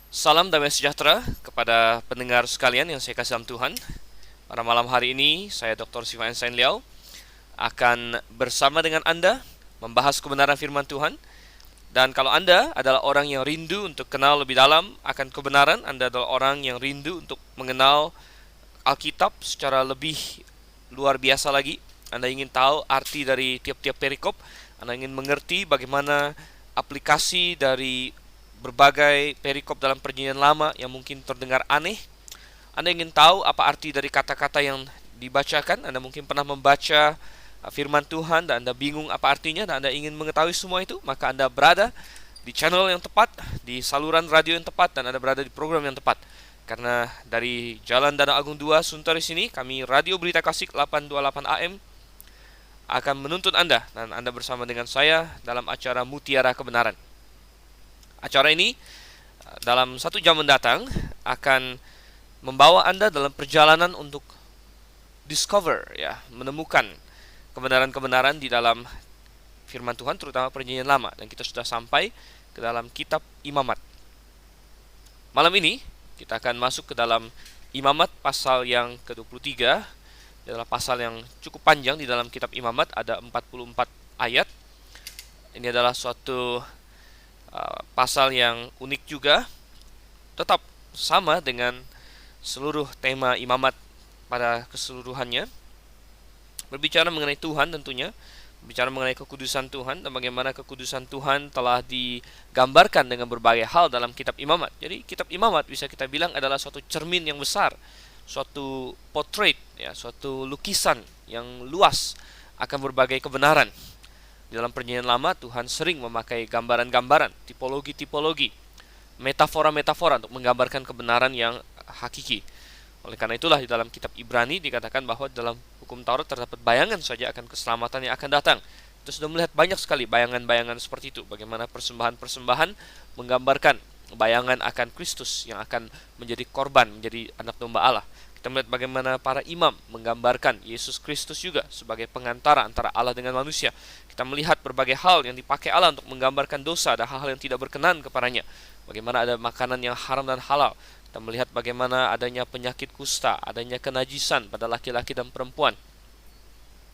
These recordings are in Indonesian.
Salam damai sejahtera kepada pendengar sekalian yang saya kasih dalam Tuhan. Pada malam hari ini, saya Dr. Siva Ensign Liao akan bersama dengan Anda membahas kebenaran firman Tuhan. Dan kalau Anda adalah orang yang rindu untuk kenal lebih dalam akan kebenaran, Anda adalah orang yang rindu untuk mengenal Alkitab secara lebih luar biasa lagi, Anda ingin tahu arti dari tiap-tiap perikop, Anda ingin mengerti bagaimana aplikasi dari berbagai perikop dalam perjanjian lama yang mungkin terdengar aneh. Anda ingin tahu apa arti dari kata-kata yang dibacakan. Anda mungkin pernah membaca firman Tuhan dan Anda bingung apa artinya dan Anda ingin mengetahui semua itu, maka Anda berada di channel yang tepat, di saluran radio yang tepat, dan Anda berada di program yang tepat. Karena dari Jalan Danau Agung 2 Sunter di sini, kami Radio Berita Kasih 828 AM akan menuntun Anda, dan Anda bersama dengan saya dalam acara Mutiara Kebenaran. Acara ini dalam 1 jam mendatang akan membawa Anda dalam perjalanan untuk discover, ya, menemukan kebenaran-kebenaran di dalam firman Tuhan, terutama perjanjian lama. Dan kita sudah sampai ke dalam kitab Imamat. Malam ini kita akan masuk ke dalam Imamat pasal yang ke-23. Ini adalah pasal yang cukup panjang di dalam kitab Imamat, ada 44 ayat. Ini adalah suatu pasal yang unik juga, tetap sama dengan seluruh tema Imamat pada keseluruhannya. Berbicara mengenai Tuhan tentunya, berbicara mengenai kekudusan Tuhan dan bagaimana kekudusan Tuhan telah digambarkan dengan berbagai hal dalam kitab Imamat. Jadi kitab Imamat bisa kita bilang adalah suatu cermin yang besar, suatu portrait, ya, suatu lukisan yang luas akan berbagai kebenaran. Di dalam perjanjian lama, Tuhan sering memakai gambaran-gambaran, tipologi-tipologi, metafora-metafora untuk menggambarkan kebenaran yang hakiki. Oleh karena itulah di dalam kitab Ibrani dikatakan bahwa dalam hukum Taurat terdapat bayangan saja akan keselamatan yang akan datang. Kita sudah melihat banyak sekali bayangan-bayangan seperti itu. Bagaimana persembahan-persembahan menggambarkan bayangan akan Kristus yang akan menjadi korban, menjadi anak domba Allah. Kita melihat bagaimana para imam menggambarkan Yesus Kristus juga sebagai pengantara antara Allah dengan manusia. Kita melihat berbagai hal yang dipakai Allah untuk menggambarkan dosa dan hal-hal yang tidak berkenan kepadanya. Bagaimana ada makanan yang haram dan halal. Kita melihat bagaimana adanya penyakit kusta, adanya kenajisan pada laki-laki dan perempuan.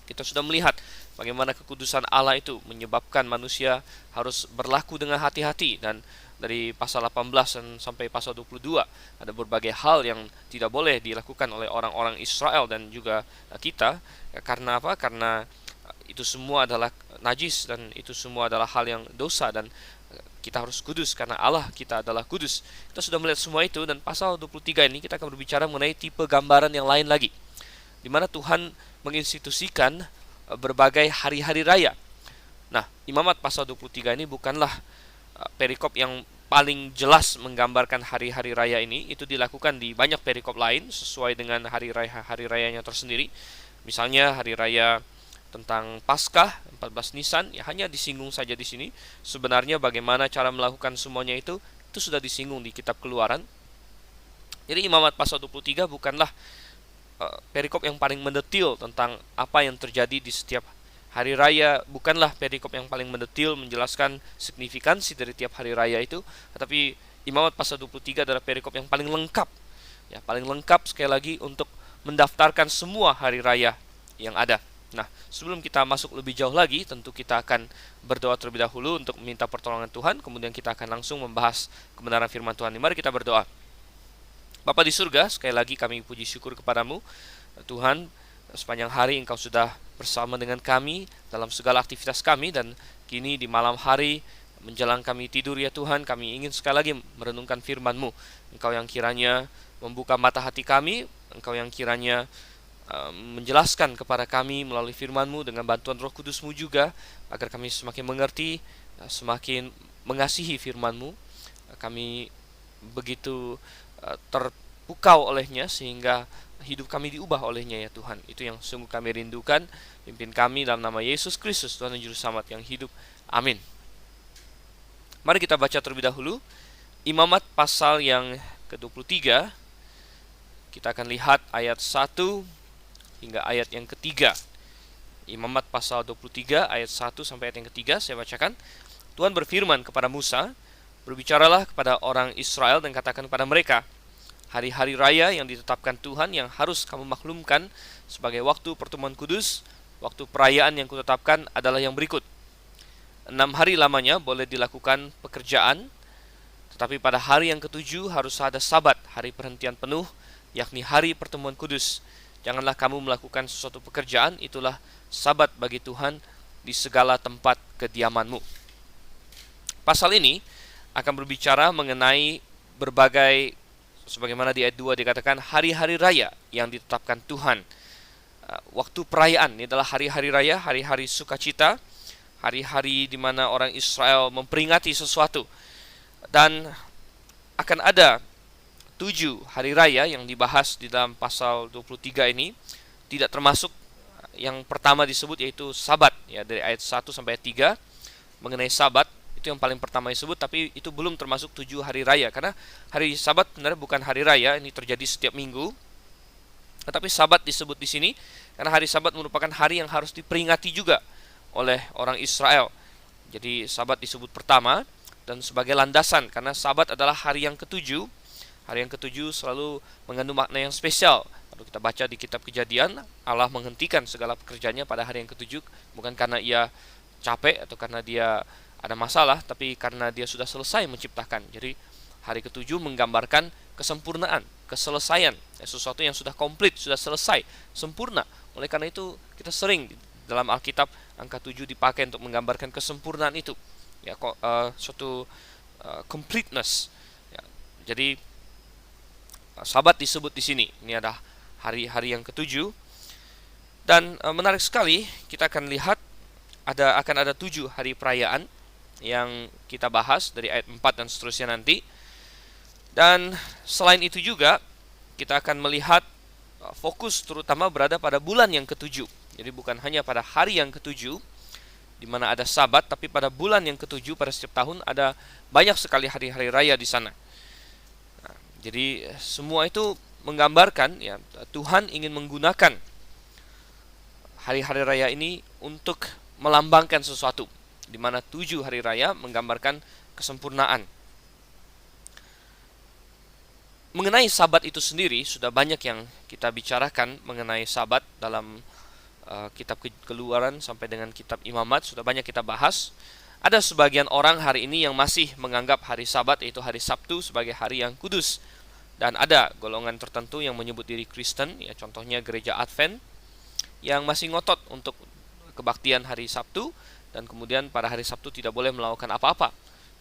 Kita sudah melihat bagaimana kekudusan Allah itu menyebabkan manusia harus berlaku dengan hati-hati, dan dari pasal 18 dan sampai pasal 22 ada berbagai hal yang tidak boleh dilakukan oleh orang-orang Israel dan juga kita. Karena apa? Karena itu semua adalah najis dan itu semua adalah hal yang dosa, dan kita harus kudus karena Allah kita adalah kudus. Kita sudah melihat semua itu, dan pasal 23 ini kita akan berbicara mengenai tipe gambaran yang lain lagi, di mana Tuhan menginstitusikan berbagai hari-hari raya. Nah, Imamat pasal 23 ini bukanlah perikop yang paling jelas menggambarkan hari-hari raya ini. Itu dilakukan di banyak perikop lain sesuai dengan hari rayanya tersendiri. Misalnya hari raya tentang Paskah 14 Nisan, ya hanya disinggung saja di sini. Sebenarnya bagaimana cara melakukan semuanya itu sudah disinggung di kitab Keluaran. Jadi Imamat pasal 23 bukanlah perikop yang paling mendetil tentang apa yang terjadi di setiap hari raya, bukanlah perikop yang paling mendetil menjelaskan signifikansi dari tiap hari raya itu, tetapi Imamat pasal 23 adalah perikop yang paling lengkap. Ya, paling lengkap sekali lagi untuk mendaftarkan semua hari raya yang ada. Nah, sebelum kita masuk lebih jauh lagi, tentu kita akan berdoa terlebih dahulu untuk meminta pertolongan Tuhan, kemudian kita akan langsung membahas kebenaran firman Tuhan. Mari kita berdoa. Bapa di surga, sekali lagi kami puji syukur kepadamu, Tuhan. Sepanjang hari Engkau sudah bersama dengan kami dalam segala aktivitas kami, dan kini di malam hari menjelang kami tidur, ya Tuhan, kami ingin sekali lagi merenungkan firman-Mu. Engkau yang kiranya membuka mata hati kami, Engkau yang kiranya menjelaskan kepada kami melalui firman-Mu dengan bantuan Roh Kudus-Mu juga, agar kami semakin mengerti, semakin mengasihi firman-Mu. Kami begitu terpukau olehnya sehingga hidup kami diubah olehnya, ya Tuhan. Itu yang sungguh kami rindukan. Pimpin kami dalam nama Yesus Kristus, Tuhan dan Juru Selamat yang hidup. Amin. Mari kita baca terlebih dahulu Imamat pasal yang ke-23. Kita akan lihat ayat 1 hingga ayat yang ketiga. Imamat pasal 23 ayat 1 sampai ayat yang ketiga, saya bacakan. Tuhan berfirman kepada Musa, Berbicaralah kepada orang Israel dan katakan kepada mereka, hari-hari raya yang ditetapkan Tuhan yang harus kamu maklumkan sebagai waktu pertemuan kudus, waktu perayaan yang kutetapkan adalah yang berikut. 6 hari lamanya boleh dilakukan pekerjaan, tetapi pada hari yang ketujuh harus ada sabat, hari perhentian penuh, yakni hari pertemuan kudus. Janganlah kamu melakukan sesuatu pekerjaan, itulah sabat bagi Tuhan di segala tempat kediamanmu. Pasal ini akan berbicara mengenai berbagai, sebagaimana di ayat 2 dikatakan, hari-hari raya yang ditetapkan Tuhan. Waktu perayaan, ini adalah hari-hari raya, hari-hari sukacita, hari-hari di mana orang Israel memperingati sesuatu. Dan akan ada 7 hari raya yang dibahas di dalam pasal 23 ini, tidak termasuk yang pertama disebut yaitu sabat, ya, dari ayat 1 sampai ayat 3 mengenai sabat. Itu yang paling pertama disebut, tapi itu belum termasuk 7 hari raya, karena hari sabat sebenarnya bukan hari raya, ini terjadi setiap minggu. Tetapi sabat disebut di sini karena hari sabat merupakan hari yang harus diperingati juga oleh orang Israel. Jadi sabat disebut pertama dan sebagai landasan, karena sabat adalah hari yang ketujuh. Hari yang ketujuh selalu mengandung makna yang spesial. Kalau kita baca di kitab Kejadian, Allah menghentikan segala pekerjaannya pada hari yang ketujuh, bukan karena ia capek atau karena dia ada masalah, tapi karena dia sudah selesai menciptakan. Jadi hari ketujuh menggambarkan kesempurnaan, keselesaian, sesuatu yang sudah komplit, sudah selesai, sempurna. Oleh karena itu kita sering dalam Alkitab angka 7 dipakai untuk menggambarkan kesempurnaan itu, ya, suatu completeness. Ya, jadi sabat disebut di sini. Ini ada hari-hari yang ketujuh. Dan menarik sekali, kita akan lihat akan ada 7 hari perayaan yang kita bahas dari ayat 4 dan seterusnya nanti. Dan selain itu juga kita akan melihat fokus terutama berada pada bulan yang ketujuh. Jadi bukan hanya pada hari yang ketujuh di mana ada sabat, tapi pada bulan yang ketujuh pada setiap tahun ada banyak sekali hari-hari raya di sana. Nah, jadi semua itu menggambarkan, ya, Tuhan ingin menggunakan hari-hari raya ini untuk melambangkan sesuatu, di mana 7 hari raya menggambarkan kesempurnaan. Mengenai sabat itu sendiri, sudah banyak yang kita bicarakan mengenai sabat dalam kitab Keluaran sampai dengan kitab Imamat, sudah banyak kita bahas. Ada sebagian orang hari ini yang masih menganggap hari sabat, yaitu hari Sabtu, sebagai hari yang kudus. Dan ada golongan tertentu yang menyebut diri Kristen, ya, contohnya gereja Advent, yang masih ngotot untuk kebaktian hari Sabtu, dan kemudian pada hari Sabtu tidak boleh melakukan apa-apa,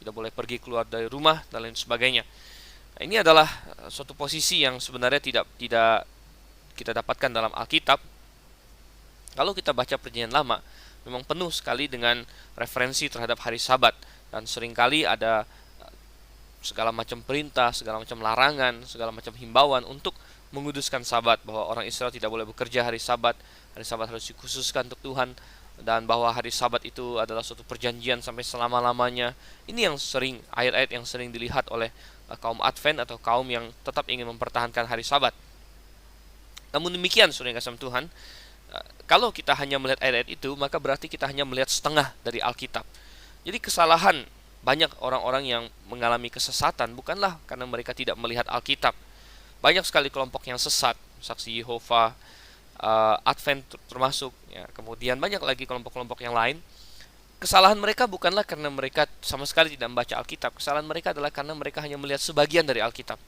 tidak boleh pergi keluar dari rumah, dan lain sebagainya. Nah, ini adalah suatu posisi yang sebenarnya tidak kita dapatkan dalam Alkitab. Kalau kita baca Perjanjian Lama, memang penuh sekali dengan referensi terhadap hari Sabat, dan seringkali ada segala macam perintah, segala macam larangan, segala macam himbauan untuk menguduskan Sabat, bahwa orang Israel tidak boleh bekerja hari Sabat harus dikhususkan untuk Tuhan, dan bahwa hari Sabat itu adalah suatu perjanjian sampai selama-lamanya. Ini yang sering, ayat-ayat yang sering dilihat oleh kaum Advent atau kaum yang tetap ingin mempertahankan hari Sabat. Namun demikian, saudara yang kasih Tuhan, kalau kita hanya melihat ayat-ayat itu, maka berarti kita hanya melihat setengah dari Alkitab. Jadi kesalahan banyak orang-orang yang mengalami kesesatan bukanlah karena mereka tidak melihat Alkitab. Banyak sekali kelompok yang sesat, Saksi Yehova, Advent termasuk, ya, kemudian banyak lagi kelompok-kelompok yang lain. Kesalahan mereka bukanlah karena mereka sama sekali tidak membaca Alkitab. Kesalahan mereka adalah karena mereka hanya melihat sebagian dari Alkitab.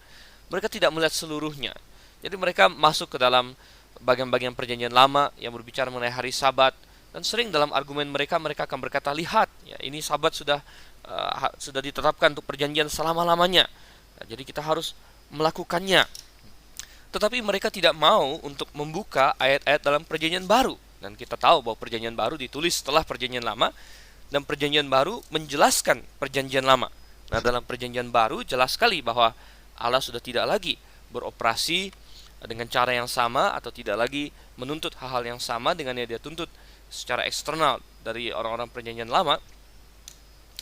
Mereka tidak melihat seluruhnya. Jadi mereka masuk ke dalam bagian-bagian Perjanjian Lama yang berbicara mengenai hari Sabat, dan sering dalam argumen mereka akan berkata, lihat, ya, ini Sabat sudah ditetapkan untuk perjanjian selama-lamanya. Nah, jadi kita harus melakukannya. Tetapi mereka tidak mau untuk membuka ayat-ayat dalam Perjanjian Baru. Dan kita tahu bahwa Perjanjian Baru ditulis setelah Perjanjian Lama, dan Perjanjian Baru menjelaskan Perjanjian Lama. Nah, dalam Perjanjian Baru jelas sekali bahwa Allah sudah tidak lagi beroperasi dengan cara yang sama, atau tidak lagi menuntut hal-hal yang sama dengan yang dia tuntut secara eksternal dari orang-orang Perjanjian Lama.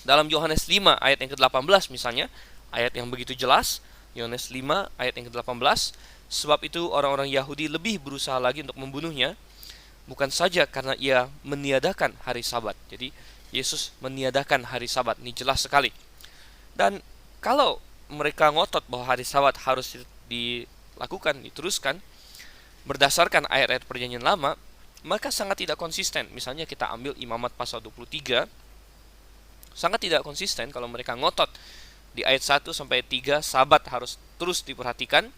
Dalam Yohanes 5 ayat yang ke-18 misalnya, ayat yang begitu jelas, Yohanes 5 ayat yang ke-18, sebab itu orang-orang Yahudi lebih berusaha lagi untuk membunuhnya, bukan saja karena ia meniadakan hari Sabat. Jadi Yesus meniadakan hari Sabat, ini jelas sekali. Dan kalau mereka ngotot bahwa hari Sabat harus dilakukan, diteruskan berdasarkan ayat-ayat perjanjian lama, maka sangat tidak konsisten. Misalnya kita ambil Imamat pasal 23, sangat tidak konsisten kalau mereka ngotot di ayat 1 sampai 3 Sabat harus terus diperhatikan,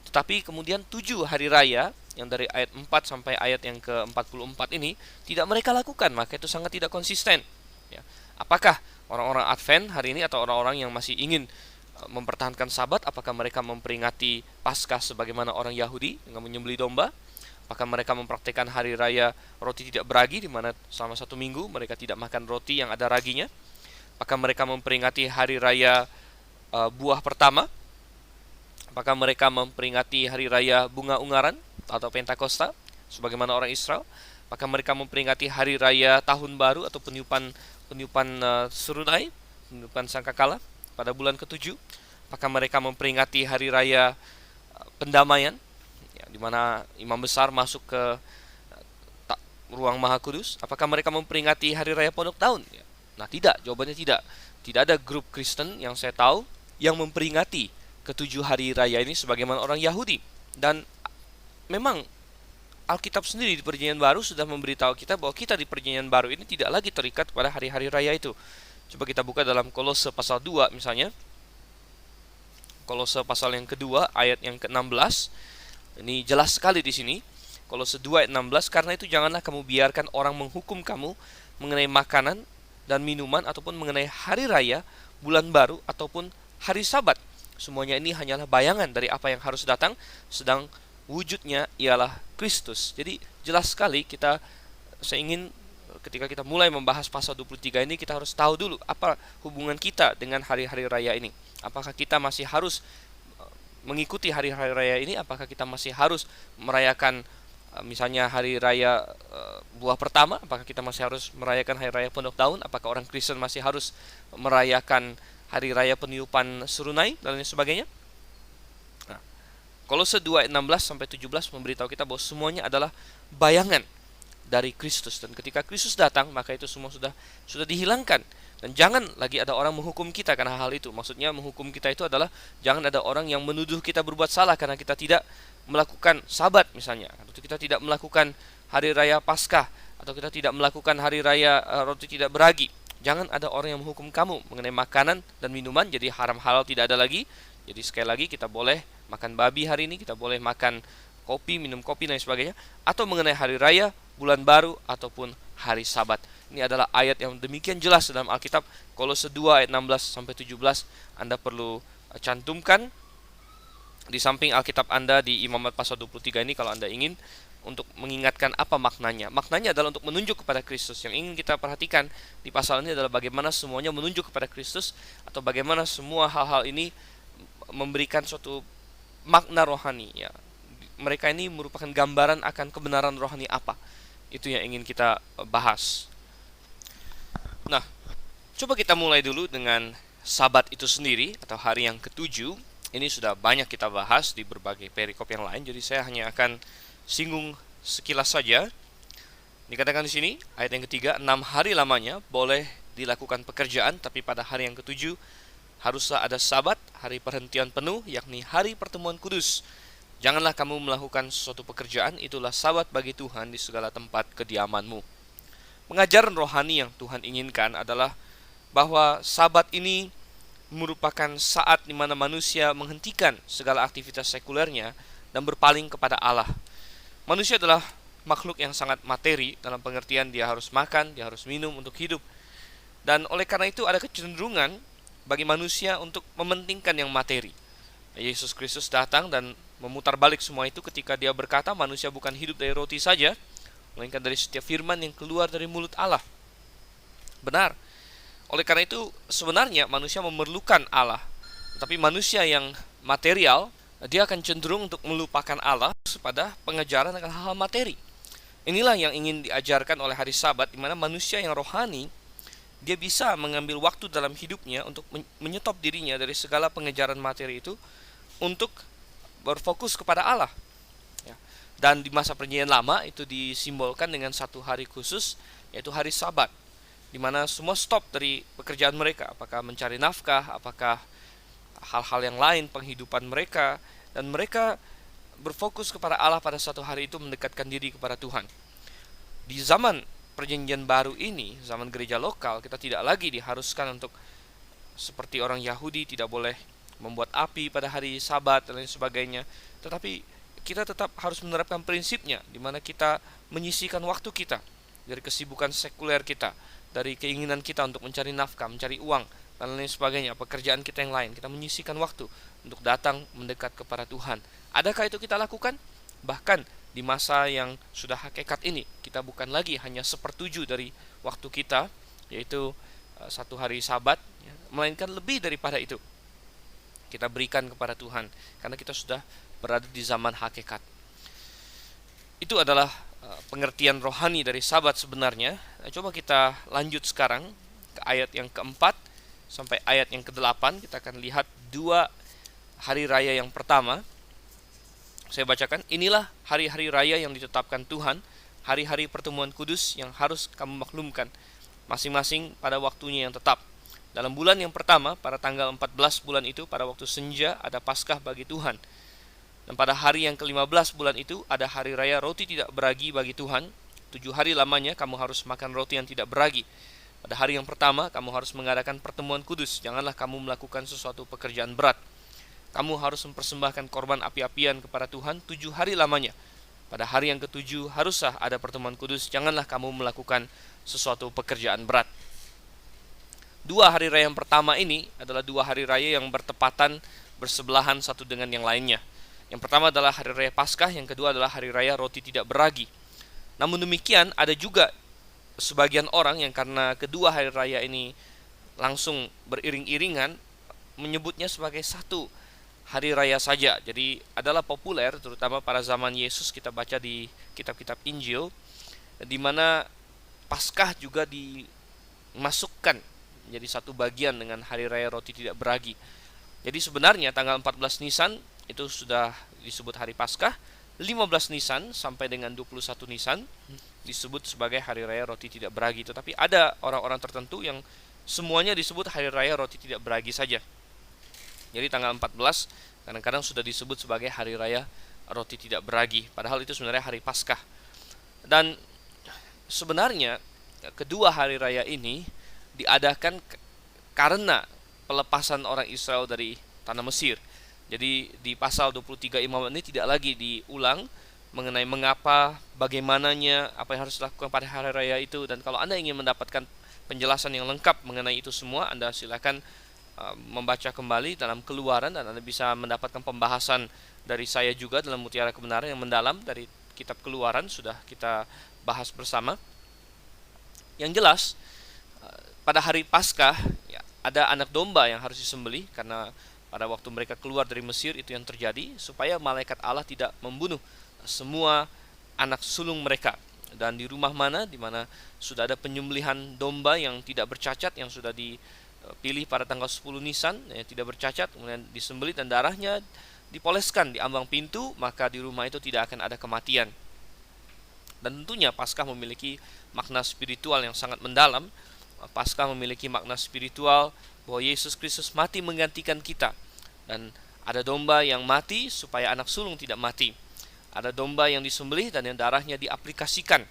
tetapi kemudian 7 hari raya yang dari ayat 4 sampai ayat yang ke-44 ini tidak mereka lakukan, maka itu sangat tidak konsisten. Ya. Apakah orang-orang Advent hari ini atau orang-orang yang masih ingin mempertahankan Sabat, apakah mereka memperingati Paskah sebagaimana orang Yahudi dengan menyembelih domba? Apakah mereka mempraktikkan hari raya roti tidak beragi, di mana selama 1 minggu mereka tidak makan roti yang ada raginya? Apakah mereka memperingati hari raya buah pertama? Apakah mereka memperingati hari raya bunga ungaran atau Pentakosta sebagaimana orang Israel? Apakah mereka memperingati hari raya tahun baru atau peniupan serunai, peniupan sangkakala pada bulan ke-7? Apakah mereka memperingati hari raya pendamaian, ya, di mana imam besar masuk ke ruang Maha Kudus? Apakah mereka memperingati hari raya Pondok Tahun? Ya. Nah, tidak. Jawabannya tidak. Tidak ada grup Kristen yang saya tahu yang memperingati ke-7 hari raya ini sebagaimana orang Yahudi. Dan memang Alkitab sendiri di Perjanjian Baru sudah memberitahu kita bahwa kita di Perjanjian Baru ini tidak lagi terikat pada hari-hari raya itu. Coba kita buka dalam Kolose pasal 2 misalnya. Kolose pasal yang kedua ayat yang ke-16. Ini jelas sekali di sini. Kolose 2 ayat 16, karena itu janganlah kamu biarkan orang menghukum kamu mengenai makanan dan minuman ataupun mengenai hari raya, bulan baru ataupun hari Sabat. Semuanya ini hanyalah bayangan dari apa yang harus datang, sedang wujudnya ialah Kristus. Jadi jelas sekali saya ingin ketika kita mulai membahas pasal 23 ini, kita harus tahu dulu apa hubungan kita dengan hari-hari raya ini. Apakah kita masih harus mengikuti hari-hari raya ini? Apakah kita masih harus merayakan misalnya hari raya buah pertama? Apakah kita masih harus merayakan hari raya Pondok Tahun? Apakah orang Kristen masih harus merayakan hari raya peniupan serunai dan lain sebagainya? Nah, Kolose 2 ayat 16 sampai 17 memberitahu kita bahwa semuanya adalah bayangan dari Kristus, dan ketika Kristus datang maka itu semua sudah dihilangkan, dan jangan lagi ada orang menghukum kita karena hal itu. Maksudnya menghukum kita itu adalah jangan ada orang yang menuduh kita berbuat salah karena kita tidak melakukan Sabat misalnya, atau kita tidak melakukan hari raya Paskah, atau kita tidak melakukan hari raya roti tidak beragi. Jangan ada orang yang menghukum kamu mengenai makanan dan minuman, jadi haram halal tidak ada lagi. Jadi sekali lagi kita boleh makan babi hari ini, kita boleh makan kopi, minum kopi dan sebagainya, atau mengenai hari raya, bulan baru ataupun hari Sabat. Ini adalah ayat yang demikian jelas dalam Alkitab. Kolose 2 ayat 16 sampai 17 Anda perlu cantumkan di samping Alkitab Anda di Imamat pasal 23 ini kalau Anda ingin untuk mengingatkan apa maknanya. Maknanya adalah untuk menunjuk kepada Kristus. Yang ingin kita perhatikan di pasal ini adalah bagaimana semuanya menunjuk kepada Kristus, atau bagaimana semua hal-hal ini memberikan suatu makna rohani, ya. Mereka ini merupakan gambaran akan kebenaran rohani apa. Itu yang ingin kita bahas. Nah, coba kita mulai dulu dengan Sabat itu sendiri atau hari yang ke-7. Ini sudah banyak kita bahas di berbagai perikop yang lain, jadi saya hanya akan singgung sekilas saja. Dikatakan di sini ayat yang ketiga, 6 hari lamanya boleh dilakukan pekerjaan, tapi pada hari yang ke-7 haruslah ada Sabat, hari perhentian penuh, yakni hari pertemuan kudus. Janganlah kamu melakukan suatu pekerjaan, itulah Sabat bagi Tuhan di segala tempat kediamanmu. Pengajaran rohani yang Tuhan inginkan adalah bahwa Sabat ini merupakan saat di mana manusia menghentikan segala aktivitas sekulernya dan berpaling kepada Allah. Manusia adalah makhluk yang sangat materi, dalam pengertian dia harus makan, dia harus minum untuk hidup. Dan oleh karena itu ada kecenderungan bagi manusia untuk mementingkan yang materi. Yesus Kristus datang dan memutar balik semua itu ketika dia berkata manusia bukan hidup dari roti saja, melainkan dari setiap firman yang keluar dari mulut Allah. Benar. Oleh karena itu sebenarnya manusia memerlukan Allah. Tapi manusia yang material, dia akan cenderung untuk melupakan Allah pada pengejaran akan hal-hal materi. Inilah yang ingin diajarkan oleh hari Sabat, di mana manusia yang rohani dia bisa mengambil waktu dalam hidupnya untuk menyetop dirinya dari segala pengejaran materi itu untuk berfokus kepada Allah. Ya. Dan di masa Perjanjian Lama itu disimbolkan dengan satu hari khusus, yaitu hari Sabat. di mana semua stop dari pekerjaan mereka, apakah mencari nafkah, apakah hal-hal yang lain, penghidupan mereka, dan mereka berfokus kepada Allah pada satu hari itu, mendekatkan diri kepada Tuhan. Di zaman perjanjian baru ini, zaman gereja lokal, kita tidak lagi diharuskan untuk seperti orang Yahudi, tidak boleh membuat api pada hari Sabat dan lain sebagainya. Tetapi kita tetap harus menerapkan prinsipnya, di mana kita menyisihkan waktu kita dari kesibukan sekuler kita, dari keinginan kita untuk mencari nafkah, mencari uang, dan lain sebagainya, pekerjaan kita yang lain. Kita menyisihkan waktu untuk datang mendekat kepada Tuhan. Adakah itu kita lakukan? Bahkan di masa yang sudah hakikat ini, kita bukan lagi hanya 1/7 dari waktu kita, yaitu satu hari Sabat, melainkan lebih daripada itu kita berikan kepada Tuhan, karena kita sudah berada di zaman hakikat. Itu adalah pengertian rohani dari Sabat sebenarnya. Coba kita lanjut sekarang ke ayat yang keempat sampai ayat yang ke-8. Kita akan lihat 2 hari raya yang pertama. Saya bacakan, inilah hari-hari raya yang ditetapkan Tuhan, hari-hari pertemuan kudus yang harus kamu maklumkan, masing-masing pada waktunya yang tetap. Dalam bulan yang pertama, pada tanggal 14 bulan itu, pada waktu senja, ada Paskah bagi Tuhan. Dan pada hari yang ke-15 bulan itu, ada hari raya roti tidak beragi bagi Tuhan. 7 hari lamanya kamu harus makan roti yang tidak beragi. Pada hari yang pertama, kamu harus mengadakan pertemuan kudus. Janganlah kamu melakukan sesuatu pekerjaan berat. Kamu harus mempersembahkan korban api-apian kepada Tuhan 7 hari lamanya. Pada hari yang ke-7 haruslah ada pertemuan kudus. Janganlah kamu melakukan sesuatu pekerjaan berat. 2 hari raya yang pertama ini adalah 2 hari raya yang bertepatan bersebelahan satu dengan yang lainnya. Yang pertama adalah hari raya Paskah, yang kedua adalah hari raya roti tidak beragi. Namun demikian, ada juga sebagian orang yang karena kedua hari raya ini langsung beriring-iringan, menyebutnya sebagai satu hari raya saja. Jadi adalah populer, terutama pada zaman Yesus, kita baca di kitab-kitab Injil, di mana Paskah juga dimasukkan jadi satu bagian dengan hari raya roti tidak beragi. Jadi sebenarnya tanggal 14 Nisan itu sudah disebut hari Paskah, 15 Nisan sampai dengan 21 Nisan disebut sebagai hari raya roti tidak beragi. Tetapi ada orang-orang tertentu yang semuanya disebut hari raya roti tidak beragi saja. Jadi tanggal 14 kadang-kadang sudah disebut sebagai hari raya roti tidak beragi, padahal itu sebenarnya hari Paskah. Dan sebenarnya kedua hari raya ini diadakan karena pelepasan orang Israel dari tanah Mesir. Jadi di pasal 23 Imamat ini tidak lagi diulang mengenai mengapa, bagaimananya, apa yang harus dilakukan pada hari raya itu. Dan kalau Anda ingin mendapatkan penjelasan yang lengkap mengenai itu semua, Anda silakan membaca kembali dalam Keluaran, dan Anda bisa mendapatkan pembahasan dari saya juga dalam Mutiara Kebenaran yang mendalam dari kitab Keluaran, sudah kita bahas bersama. Yang jelas, pada hari Paskah ya, ada anak domba yang harus disembelih, karena pada waktu mereka keluar dari Mesir itu yang terjadi, supaya malaikat Allah tidak membunuh semua anak sulung mereka. Dan di rumah mana, di mana sudah ada penyembelihan domba yang tidak bercacat, yang sudah dipilih pada tanggal 10 Nisan, yang tidak bercacat, kemudian disembelih dan darahnya dipoleskan di ambang pintu, maka di rumah itu tidak akan ada kematian. Dan tentunya Paskah memiliki makna spiritual yang sangat mendalam. Paskah memiliki makna spiritual bahwa Yesus Kristus mati menggantikan kita, dan ada domba yang mati supaya anak sulung tidak mati. Ada domba yang disembelih dan yang darahnya diaplikasikan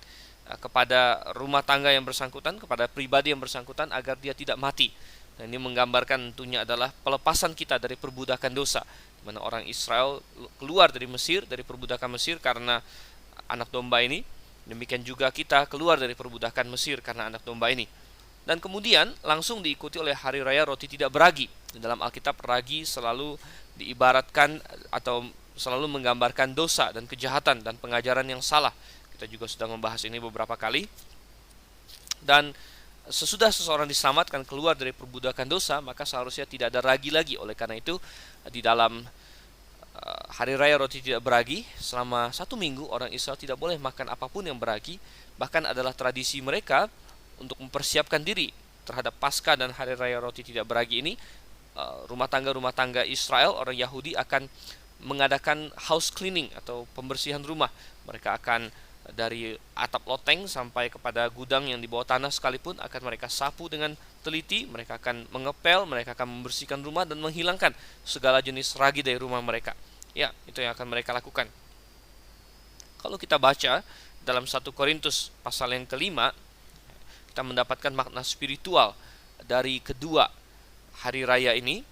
kepada rumah tangga yang bersangkutan, kepada pribadi yang bersangkutan, agar dia tidak mati. Dan ini menggambarkan tentunya adalah pelepasan kita dari perbudakan dosa, di mana orang Israel keluar dari Mesir, dari perbudakan Mesir karena anak domba ini. Demikian juga kita keluar dari perbudakan Mesir karena anak domba ini. Dan kemudian langsung diikuti oleh hari raya roti tidak beragi. Dalam Alkitab, ragi selalu diibaratkan atau selalu menggambarkan dosa dan kejahatan dan pengajaran yang salah. Kita juga sudah membahas ini beberapa kali. Dan sesudah seseorang diselamatkan keluar dari perbudakan dosa, maka seharusnya tidak ada ragi lagi. Oleh karena itu, di dalam hari raya roti tidak beragi, selama 1 minggu orang Israel tidak boleh makan apapun yang beragi. Bahkan adalah tradisi mereka untuk mempersiapkan diri terhadap Paskah dan hari raya roti tidak beragi ini. Rumah tangga Israel, orang Yahudi, akan mengadakan house cleaning atau pembersihan rumah. Mereka akan dari atap loteng sampai kepada gudang yang di bawah tanah sekalipun akan mereka sapu dengan teliti. Mereka akan mengepel, mereka akan membersihkan rumah dan menghilangkan segala jenis ragi dari rumah mereka. Ya, itu yang akan mereka lakukan. Kalau kita baca dalam 1 Korintus pasal yang kelima, kita mendapatkan makna spiritual dari kedua hari raya ini,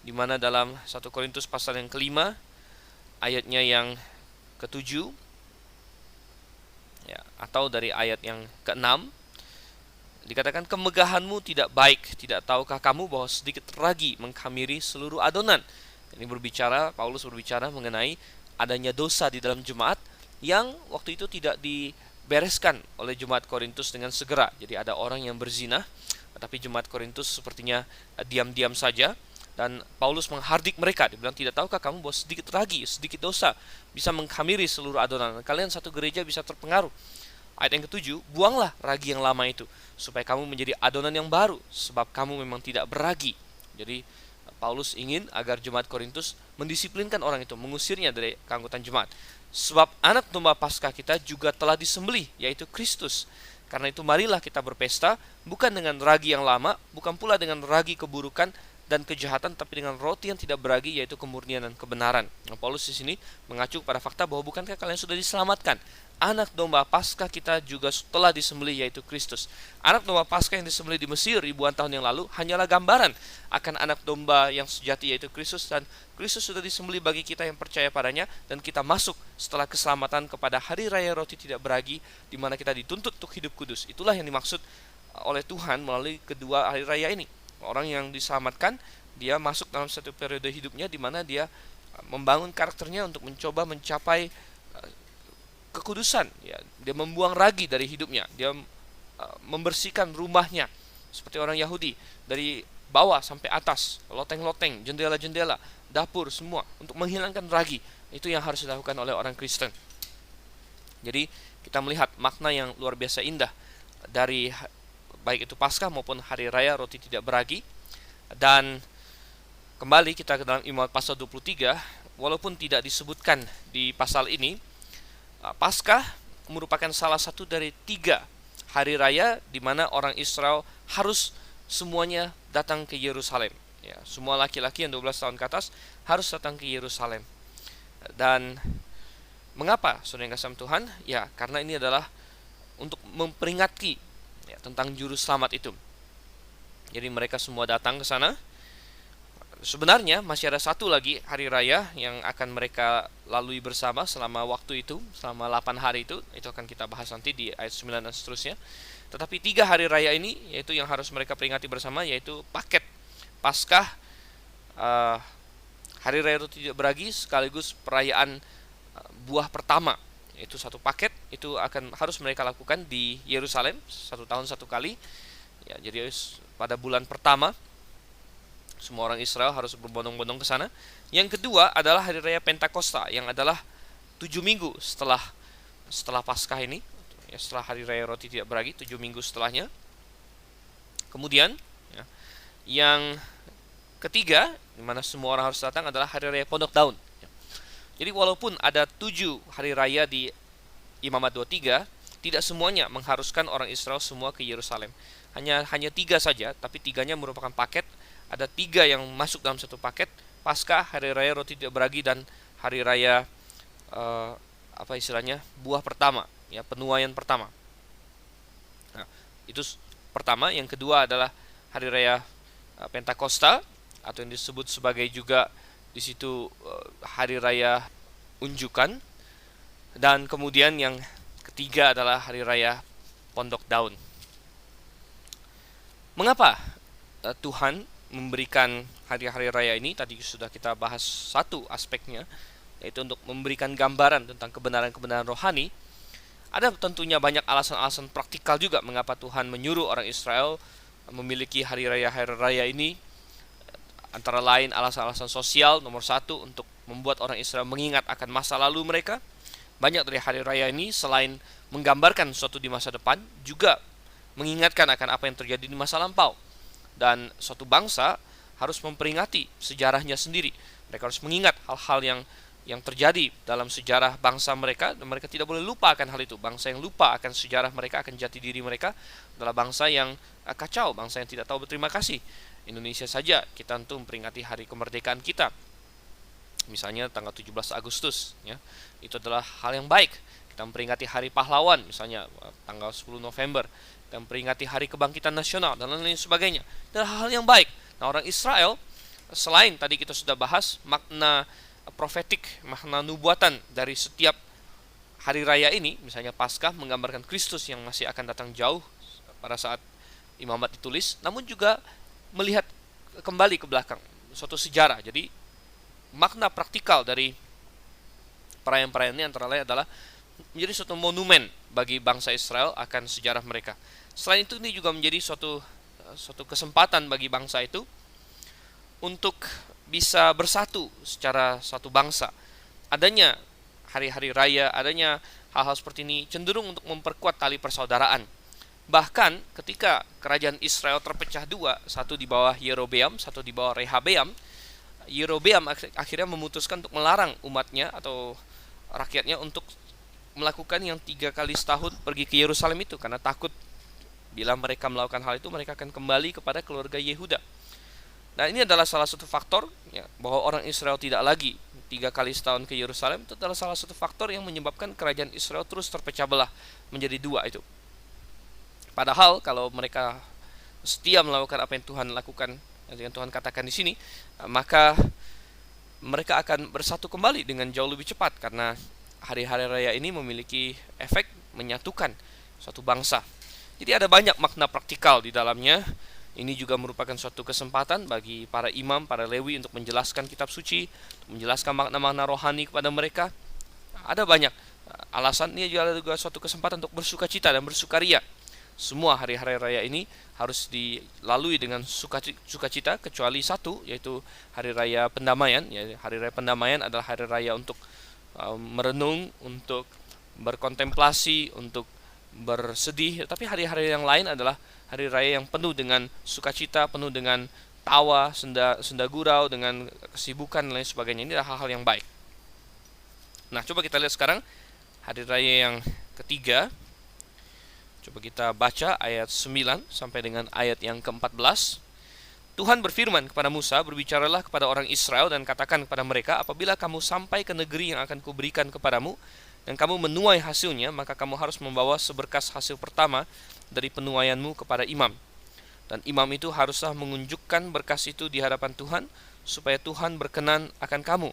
di mana dalam 1 Korintus pasal yang kelima ayatnya yang ke-7 ya, atau dari ayat yang ke-6 dikatakan, kemegahanmu tidak baik, tidak tahukah kamu bahwa sedikit ragi mengkhamiri seluruh adonan. Ini Paulus berbicara mengenai adanya dosa di dalam jemaat yang waktu itu tidak dibereskan oleh jemaat Korintus dengan segera. Jadi ada orang yang berzina, tetapi jemaat Korintus sepertinya diam-diam saja. Dan Paulus menghardik mereka, dia bilang, tidak tahukah kamu bahwa sedikit ragi, sedikit dosa bisa mengkhamiri seluruh adonan. Kalian satu gereja bisa terpengaruh. Ayat yang ke-7, buanglah ragi yang lama itu, supaya kamu menjadi adonan yang baru, sebab kamu memang tidak beragi. Jadi Paulus ingin agar jemaat Korintus mendisiplinkan orang itu, mengusirnya dari keanggotaan jemaat. Sebab anak domba Paskah kita juga telah disembelih, yaitu Kristus. Karena itu marilah kita berpesta, bukan dengan ragi yang lama, bukan pula dengan ragi keburukan dan kejahatan, tapi dengan roti yang tidak beragi, yaitu kemurnian dan kebenaran. Nah, Paulus di sini mengacu pada fakta bahwa bukankah kalian sudah diselamatkan? Anak domba Paskah kita juga telah disembelih, yaitu Kristus. Anak domba Paskah yang disembelih di Mesir ribuan tahun yang lalu hanyalah gambaran akan anak domba yang sejati, yaitu Kristus. Dan Kristus sudah disembelih bagi kita yang percaya padanya, dan kita masuk setelah keselamatan kepada hari raya roti tidak beragi, di mana kita dituntut untuk hidup kudus. Itulah yang dimaksud oleh Tuhan melalui kedua hari raya ini. Orang yang diselamatkan, dia masuk dalam satu periode hidupnya di mana dia membangun karakternya untuk mencoba mencapai kekudusan. Ya, dia membuang ragi dari hidupnya, dia membersihkan rumahnya seperti orang Yahudi, dari bawah sampai atas, loteng-loteng, jendela-jendela, dapur, semua untuk menghilangkan ragi. Itu yang harus dilakukan oleh orang Kristen. Jadi kita melihat makna yang luar biasa indah dari baik itu Paskah maupun hari raya roti tidak beragi. Dan kembali kita ke dalam Imamat pasal 23, walaupun tidak disebutkan di pasal ini, Paskah merupakan salah satu dari 3 hari raya di mana orang Israel harus semuanya datang ke Yerusalem. Ya, semua laki-laki yang 12 tahun ke atas harus datang ke Yerusalem. Dan mengapa, saudara yang kasih Tuhan? Ya, karena ini adalah untuk memperingati tentang juru selamat itu. Jadi mereka semua datang ke sana. Sebenarnya masih ada satu lagi hari raya yang akan mereka lalui bersama selama waktu itu, selama 8 hari itu akan kita bahas nanti di ayat 9 dan seterusnya. Tetapi 3 hari raya ini, yaitu yang harus mereka peringati bersama, yaitu paket Paskah, hari raya roti tidak beragi, sekaligus perayaan buah pertama. Itu satu paket, itu harus mereka lakukan di Yerusalem 1 tahun 1 kali. Ya, jadi pada bulan pertama semua orang Israel harus berbondong-bondong ke sana. Yang kedua adalah hari raya Pentakosta, yang adalah 7 minggu setelah Paskah ini, ya, setelah hari raya roti tidak beragi, 7 minggu setelahnya. Kemudian ya, yang ketiga, di mana semua orang harus datang, adalah hari raya Pondok Daun. Jadi walaupun ada 7 hari raya di Imamat 23, tidak semuanya mengharuskan orang Israel semua ke Yerusalem. Hanya 3 saja, tapi 3-nya merupakan paket. Ada 3 yang masuk dalam satu paket: Paskah, hari raya roti tidak beragi, dan hari raya buah pertama, ya, penuaian pertama. Nah, itu pertama. Yang kedua adalah hari raya Pentakosta, atau yang disebut sebagai juga di situ hari raya unjukan. Dan kemudian yang ketiga adalah hari raya Pondok Daun. Mengapa Tuhan memberikan hari-hari raya ini? Tadi sudah kita bahas satu aspeknya, yaitu untuk memberikan gambaran tentang kebenaran-kebenaran rohani. Ada tentunya banyak alasan-alasan praktikal juga mengapa Tuhan menyuruh orang Israel memiliki hari raya ini. Antara lain alasan-alasan sosial, nomor 1, untuk membuat orang Israel mengingat akan masa lalu mereka. Banyak dari hari raya ini selain menggambarkan sesuatu di masa depan, juga mengingatkan akan apa yang terjadi di masa lampau. Dan suatu bangsa harus memperingati sejarahnya sendiri. Mereka harus mengingat hal-hal yang yang terjadi dalam sejarah bangsa mereka, dan mereka tidak boleh lupa akan hal itu. Bangsa yang lupa akan sejarah mereka, akan jati diri mereka, adalah bangsa yang kacau, bangsa yang tidak tahu berterima kasih. Indonesia saja kita tentu memperingati hari kemerdekaan kita, misalnya tanggal 17 Agustus, ya. Itu adalah hal yang baik. Kita memperingati hari pahlawan, misalnya tanggal 10 November. Kita memperingati hari kebangkitan nasional dan lain-lain sebagainya. Itu adalah hal yang baik. Nah, orang Israel, selain tadi kita sudah bahas makna profetik, makna nubuatan dari setiap hari raya ini, misalnya Paskah menggambarkan Kristus yang masih akan datang jauh pada saat imamat ditulis, namun juga melihat kembali ke belakang suatu sejarah. Jadi makna praktikal dari perayaan-perayaan ini antara lain adalah menjadi suatu monumen bagi bangsa Israel akan sejarah mereka. Selain itu, ini juga menjadi suatu kesempatan bagi bangsa itu untuk bisa bersatu secara satu bangsa. Adanya hari-hari raya, adanya hal-hal seperti ini cenderung untuk memperkuat tali persaudaraan. Bahkan ketika kerajaan Israel terpecah dua, satu di bawah Yerobeam, satu di bawah Rehabeam, Yerobeam akhirnya memutuskan untuk melarang umatnya atau rakyatnya untuk melakukan yang 3 kali setahun pergi ke Yerusalem itu, karena takut bila mereka melakukan hal itu mereka akan kembali kepada keluarga Yehuda. Nah, ini adalah salah satu faktor, ya, bahwa orang Israel tidak lagi 3 kali setahun ke Yerusalem. Itu adalah salah satu faktor yang menyebabkan kerajaan Israel terus terpecah belah menjadi dua itu. Padahal kalau mereka setia melakukan apa yang Tuhan lakukan, yang Tuhan katakan di sini, maka mereka akan bersatu kembali dengan jauh lebih cepat, karena hari-hari raya ini memiliki efek menyatukan suatu bangsa. Jadi ada banyak makna praktikal di dalamnya. Ini juga merupakan suatu kesempatan bagi para imam, para Lewi untuk menjelaskan kitab suci, menjelaskan makna-makna rohani kepada mereka. Ada banyak alasan. Ini juga suatu kesempatan untuk bersukacita dan bersukaria. Semua hari-hari raya ini harus dilalui dengan sukacita, kecuali satu, yaitu hari raya pendamaian. Ya, hari raya pendamaian adalah hari raya untuk merenung, untuk berkontemplasi, untuk bersedih. Tapi hari-hari yang lain adalah hari raya yang penuh dengan sukacita, penuh dengan tawa, senda gurau, dengan kesibukan dan lain sebagainya. Ini adalah hal-hal yang baik. Nah, coba kita lihat sekarang hari raya yang ketiga. Coba kita baca ayat 9 sampai dengan ayat yang ke-14. Tuhan berfirman kepada Musa, berbicaralah kepada orang Israel dan katakan kepada mereka, apabila kamu sampai ke negeri yang akan kuberikan kepadamu, dan kamu menuai hasilnya, maka kamu harus membawa seberkas hasil pertama dari penuaianmu kepada imam. Dan imam itu haruslah mengunjukkan berkas itu di hadapan Tuhan, supaya Tuhan berkenan akan kamu.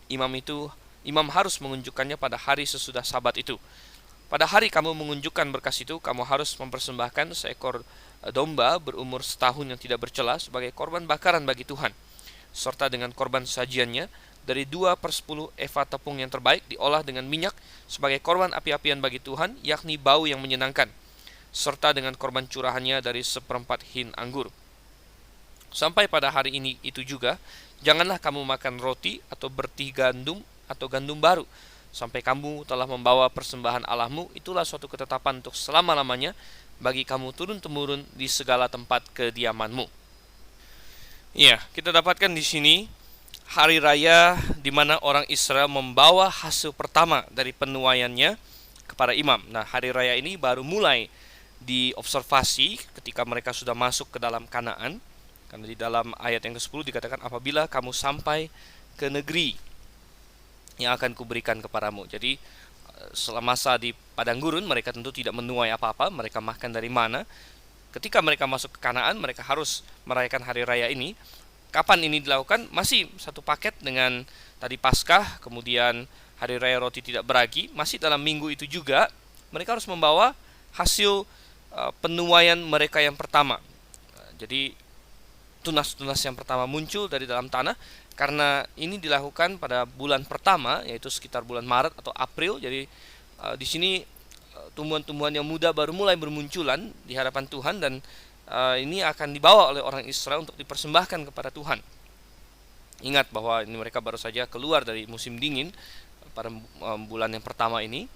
Imam harus mengunjukkannya pada hari sesudah Sabat itu. Pada hari kamu mengunjukkan berkas itu, kamu harus mempersembahkan seekor domba berumur setahun yang tidak bercela sebagai korban bakaran bagi Tuhan, serta dengan korban sajiannya dari 2/10 eva tepung yang terbaik diolah dengan minyak sebagai korban api-apian bagi Tuhan, yakni bau yang menyenangkan, serta dengan korban curahannya dari 1/4 hin anggur. Sampai pada hari ini itu juga, janganlah kamu makan roti atau bertih gandum atau gandum baru, sampai kamu telah membawa persembahan Allahmu. Itulah suatu ketetapan untuk selama-lamanya bagi kamu turun-temurun di segala tempat kediamanmu. Ya, kita dapatkan di sini hari raya di mana orang Israel membawa hasil pertama dari penuaiannya kepada imam. Nah, hari raya ini baru mulai diobservasi ketika mereka sudah masuk ke dalam Kanaan. Karena di dalam ayat yang ke-10 dikatakan, apabila kamu sampai ke negeri yang akan kuberikan kepadamu. Jadi selama masa di padang gurun mereka tentu tidak menuai apa-apa, mereka makan dari mana. Ketika mereka masuk ke Kanaan, mereka harus merayakan hari raya ini. Kapan ini dilakukan? Masih satu paket dengan tadi Paskah, kemudian hari raya roti tidak beragi. Masih dalam minggu itu juga mereka harus membawa hasil penuaian mereka yang pertama. Jadi tunas-tunas yang pertama muncul dari dalam tanah. Karena ini dilakukan pada bulan pertama, yaitu sekitar bulan Maret atau April. Jadi di sini tumbuhan-tumbuhan yang muda baru mulai bermunculan di hadapan Tuhan, dan ini akan dibawa oleh orang Israel untuk dipersembahkan kepada Tuhan. Ingat bahwa ini mereka baru saja keluar dari musim dingin pada bulan yang pertama ini.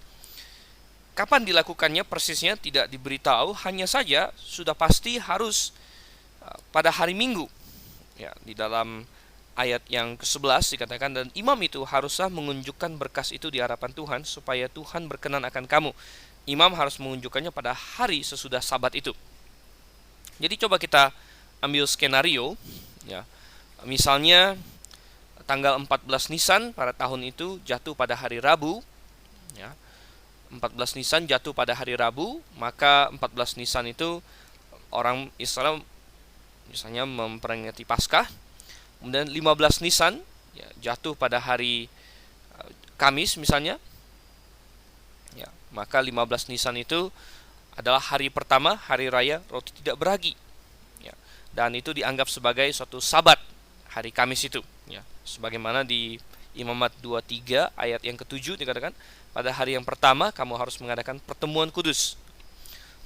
Kapan dilakukannya persisnya tidak diberitahu, hanya saja sudah pasti harus pada hari Minggu. Ya, di dalam ayat yang ke-11 dikatakan, dan imam itu haruslah menunjukkan berkas itu di hadapan Tuhan supaya Tuhan berkenan akan kamu. Imam harus menunjukkannya pada hari sesudah Sabat itu. Jadi coba kita ambil skenario, ya. Misalnya tanggal 14 Nisan pada tahun itu jatuh pada hari Rabu, ya. 14 Nisan jatuh pada hari Rabu, maka 14 Nisan itu orang Israel misalnya memperingati Paskah. Kemudian 15 Nisan ya, jatuh pada hari Kamis misalnya, ya, maka 15 Nisan itu adalah hari pertama hari raya roti tidak beragi, ya, dan itu dianggap sebagai suatu Sabat hari Kamis itu, ya, sebagaimana di Imamat 23 ayat yang ke-7 dikatakan, pada hari yang pertama kamu harus mengadakan pertemuan kudus.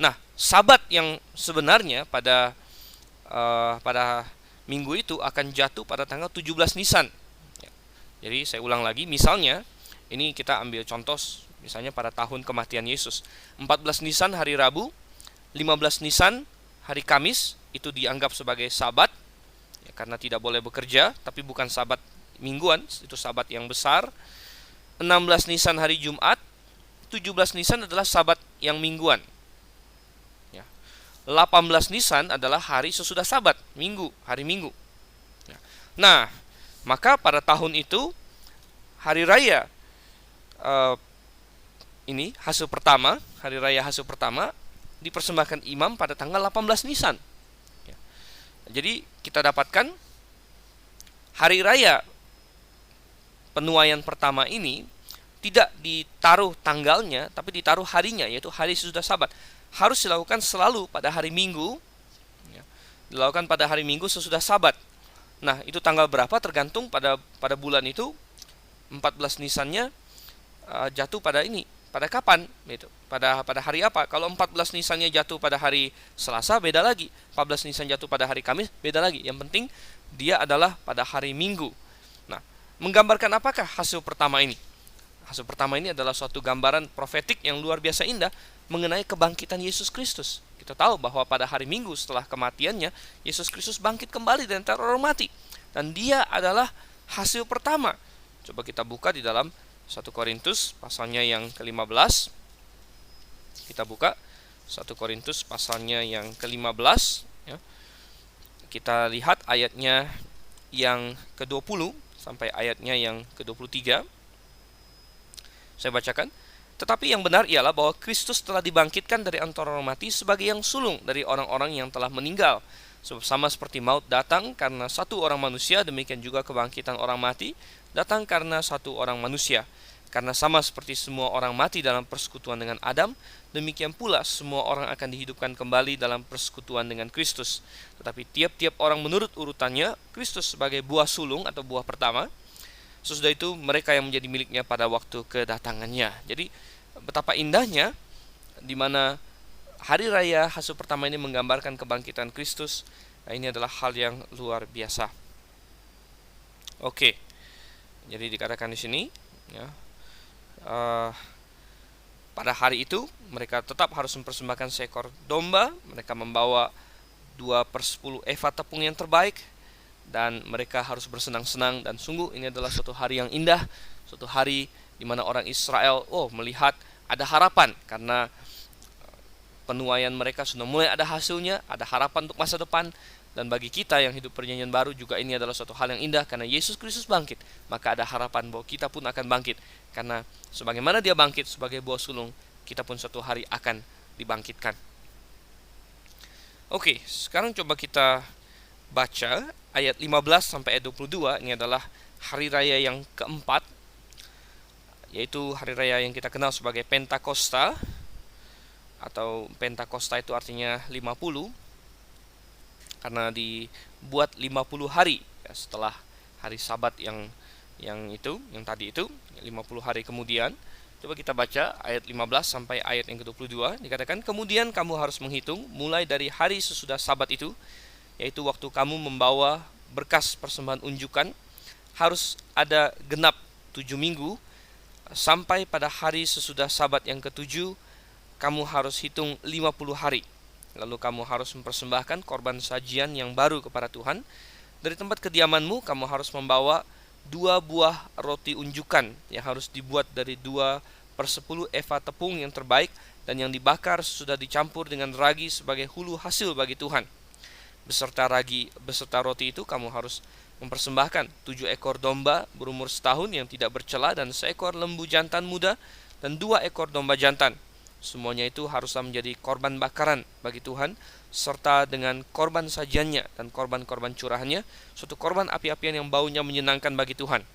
Nah, Sabat yang sebenarnya pada minggu itu akan jatuh pada tanggal 17 Nisan. Ya. Jadi saya ulang lagi, misalnya ini kita ambil contoh misalnya pada tahun kematian Yesus. 14 Nisan hari Rabu, 15 Nisan hari Kamis itu dianggap sebagai Sabat, ya, karena tidak boleh bekerja, tapi bukan Sabat mingguan, itu Sabat yang besar. 16 Nisan hari Jumat, 17 Nisan adalah Sabat yang mingguan. 18 Nisan adalah hari sesudah Sabat, Minggu, hari Minggu. Nah, maka pada tahun itu hari raya ini hasil pertama, hari raya hasil pertama dipersembahkan imam pada tanggal 18 Nisan. Jadi kita dapatkan hari raya penuaian pertama ini tidak ditaruh tanggalnya, tapi ditaruh harinya, yaitu hari sesudah Sabat. Harus dilakukan selalu pada hari Minggu, ya, dilakukan pada hari Minggu sesudah Sabat. Nah, itu tanggal berapa tergantung pada bulan itu. 14 Nisannya jatuh pada ini, pada kapan? Gitu. Pada hari apa? Kalau 14 Nisannya jatuh pada hari Selasa, beda lagi. 14 Nisan jatuh pada hari Kamis, beda lagi. Yang penting dia adalah pada hari Minggu. Nah, menggambarkan apakah hasil pertama ini? Hasil pertama ini adalah suatu gambaran profetik yang luar biasa indah mengenai kebangkitan Yesus Kristus. Kita tahu bahwa pada hari Minggu setelah kematiannya, Yesus Kristus bangkit kembali dari antara orang mati. Dan dia adalah hasil pertama. Coba kita buka di dalam 1 Korintus pasalnya yang ke-15. Kita buka 1 Korintus pasalnya yang ke-15, ya. Kita lihat ayatnya yang ke-20 sampai ayatnya yang ke-23. Saya bacakan. Tetapi yang benar ialah bahwa Kristus telah dibangkitkan dari antara orang mati sebagai yang sulung dari orang-orang yang telah meninggal. Sebab sama seperti maut datang karena satu orang manusia, demikian juga kebangkitan orang mati datang karena satu orang manusia. Karena sama seperti semua orang mati dalam persekutuan dengan Adam, demikian pula semua orang akan dihidupkan kembali dalam persekutuan dengan Kristus. Tetapi tiap-tiap orang menurut urutannya, Kristus sebagai buah sulung atau buah pertama, sesudah itu mereka yang menjadi miliknya pada waktu kedatangannya. Jadi betapa indahnya di mana hari raya hasil pertama ini menggambarkan kebangkitan Kristus. Nah, ini adalah hal yang luar biasa. Oke. Jadi dikatakan di sini, ya, pada hari itu mereka tetap harus mempersembahkan seekor domba. Mereka membawa 2/10 eva tepung yang terbaik, dan mereka harus bersenang-senang. Dan sungguh ini adalah suatu hari yang indah, suatu hari di mana orang Israel melihat ada harapan, karena penuaian mereka sudah mulai ada hasilnya, ada harapan untuk masa depan. Dan bagi kita yang hidup perjanjian baru juga ini adalah suatu hal yang indah, karena Yesus Kristus bangkit, maka ada harapan bahwa kita pun akan bangkit, karena sebagaimana dia bangkit sebagai buah sulung, kita pun suatu hari akan dibangkitkan. Oke, sekarang coba kita baca ayat 15 sampai ayat 22. Ini adalah hari raya yang keempat, yaitu hari raya yang kita kenal sebagai Pentakosta, atau Pentakosta itu artinya 50, karena dibuat 50 hari ya, setelah hari Sabat yang tadi itu 50 hari kemudian. Coba kita baca ayat 15 sampai ayat yang ke-22. Dikatakan, kemudian kamu harus menghitung mulai dari hari sesudah Sabat itu, yaitu waktu kamu membawa berkas persembahan unjukan, harus ada genap 7 minggu. Sampai pada hari sesudah Sabat yang ke-7, kamu harus hitung 50 hari. Lalu kamu harus mempersembahkan korban sajian yang baru kepada Tuhan. Dari tempat kediamanmu kamu harus membawa 2 buah roti unjukan yang harus dibuat dari 2/10 eva tepung yang terbaik dan yang dibakar sudah dicampur dengan ragi sebagai hulu hasil bagi Tuhan. Beserta roti itu kamu harus mempersembahkan 7 ekor domba berumur setahun yang tidak bercela dan seekor lembu jantan muda dan 2 ekor domba jantan. Semuanya itu haruslah menjadi korban bakaran bagi Tuhan, serta dengan korban sajiannya dan korban-korban curahannya, suatu korban api-apian yang baunya menyenangkan bagi Tuhan.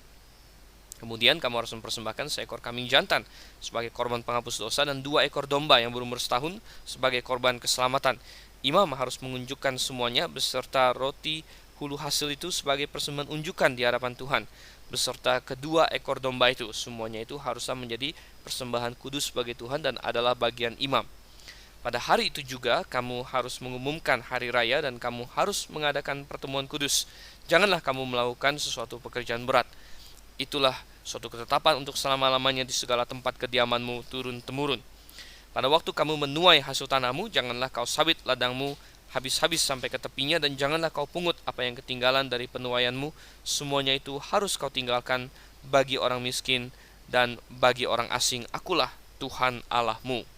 Kemudian kamu harus mempersembahkan seekor kambing jantan sebagai korban penghapus dosa dan 2 ekor domba yang berumur setahun sebagai korban keselamatan. Imam harus mengunjukkan semuanya beserta roti hulu hasil itu sebagai persembahan unjukan di hadapan Tuhan, beserta kedua ekor domba itu. Semuanya itu haruslah menjadi persembahan kudus bagi Tuhan dan adalah bagian imam. Pada hari itu juga kamu harus mengumumkan hari raya dan kamu harus mengadakan pertemuan kudus. Janganlah kamu melakukan sesuatu pekerjaan berat. Itulah suatu ketetapan untuk selama-lamanya di segala tempat kediamanmu turun-temurun. Pada waktu kamu menuai hasil tanahmu, janganlah kau sawit ladangmu habis-habis sampai ke tepinya, dan janganlah kau pungut apa yang ketinggalan dari penuaianmu. Semuanya itu harus kau tinggalkan bagi orang miskin dan bagi orang asing. Akulah Tuhan Allahmu.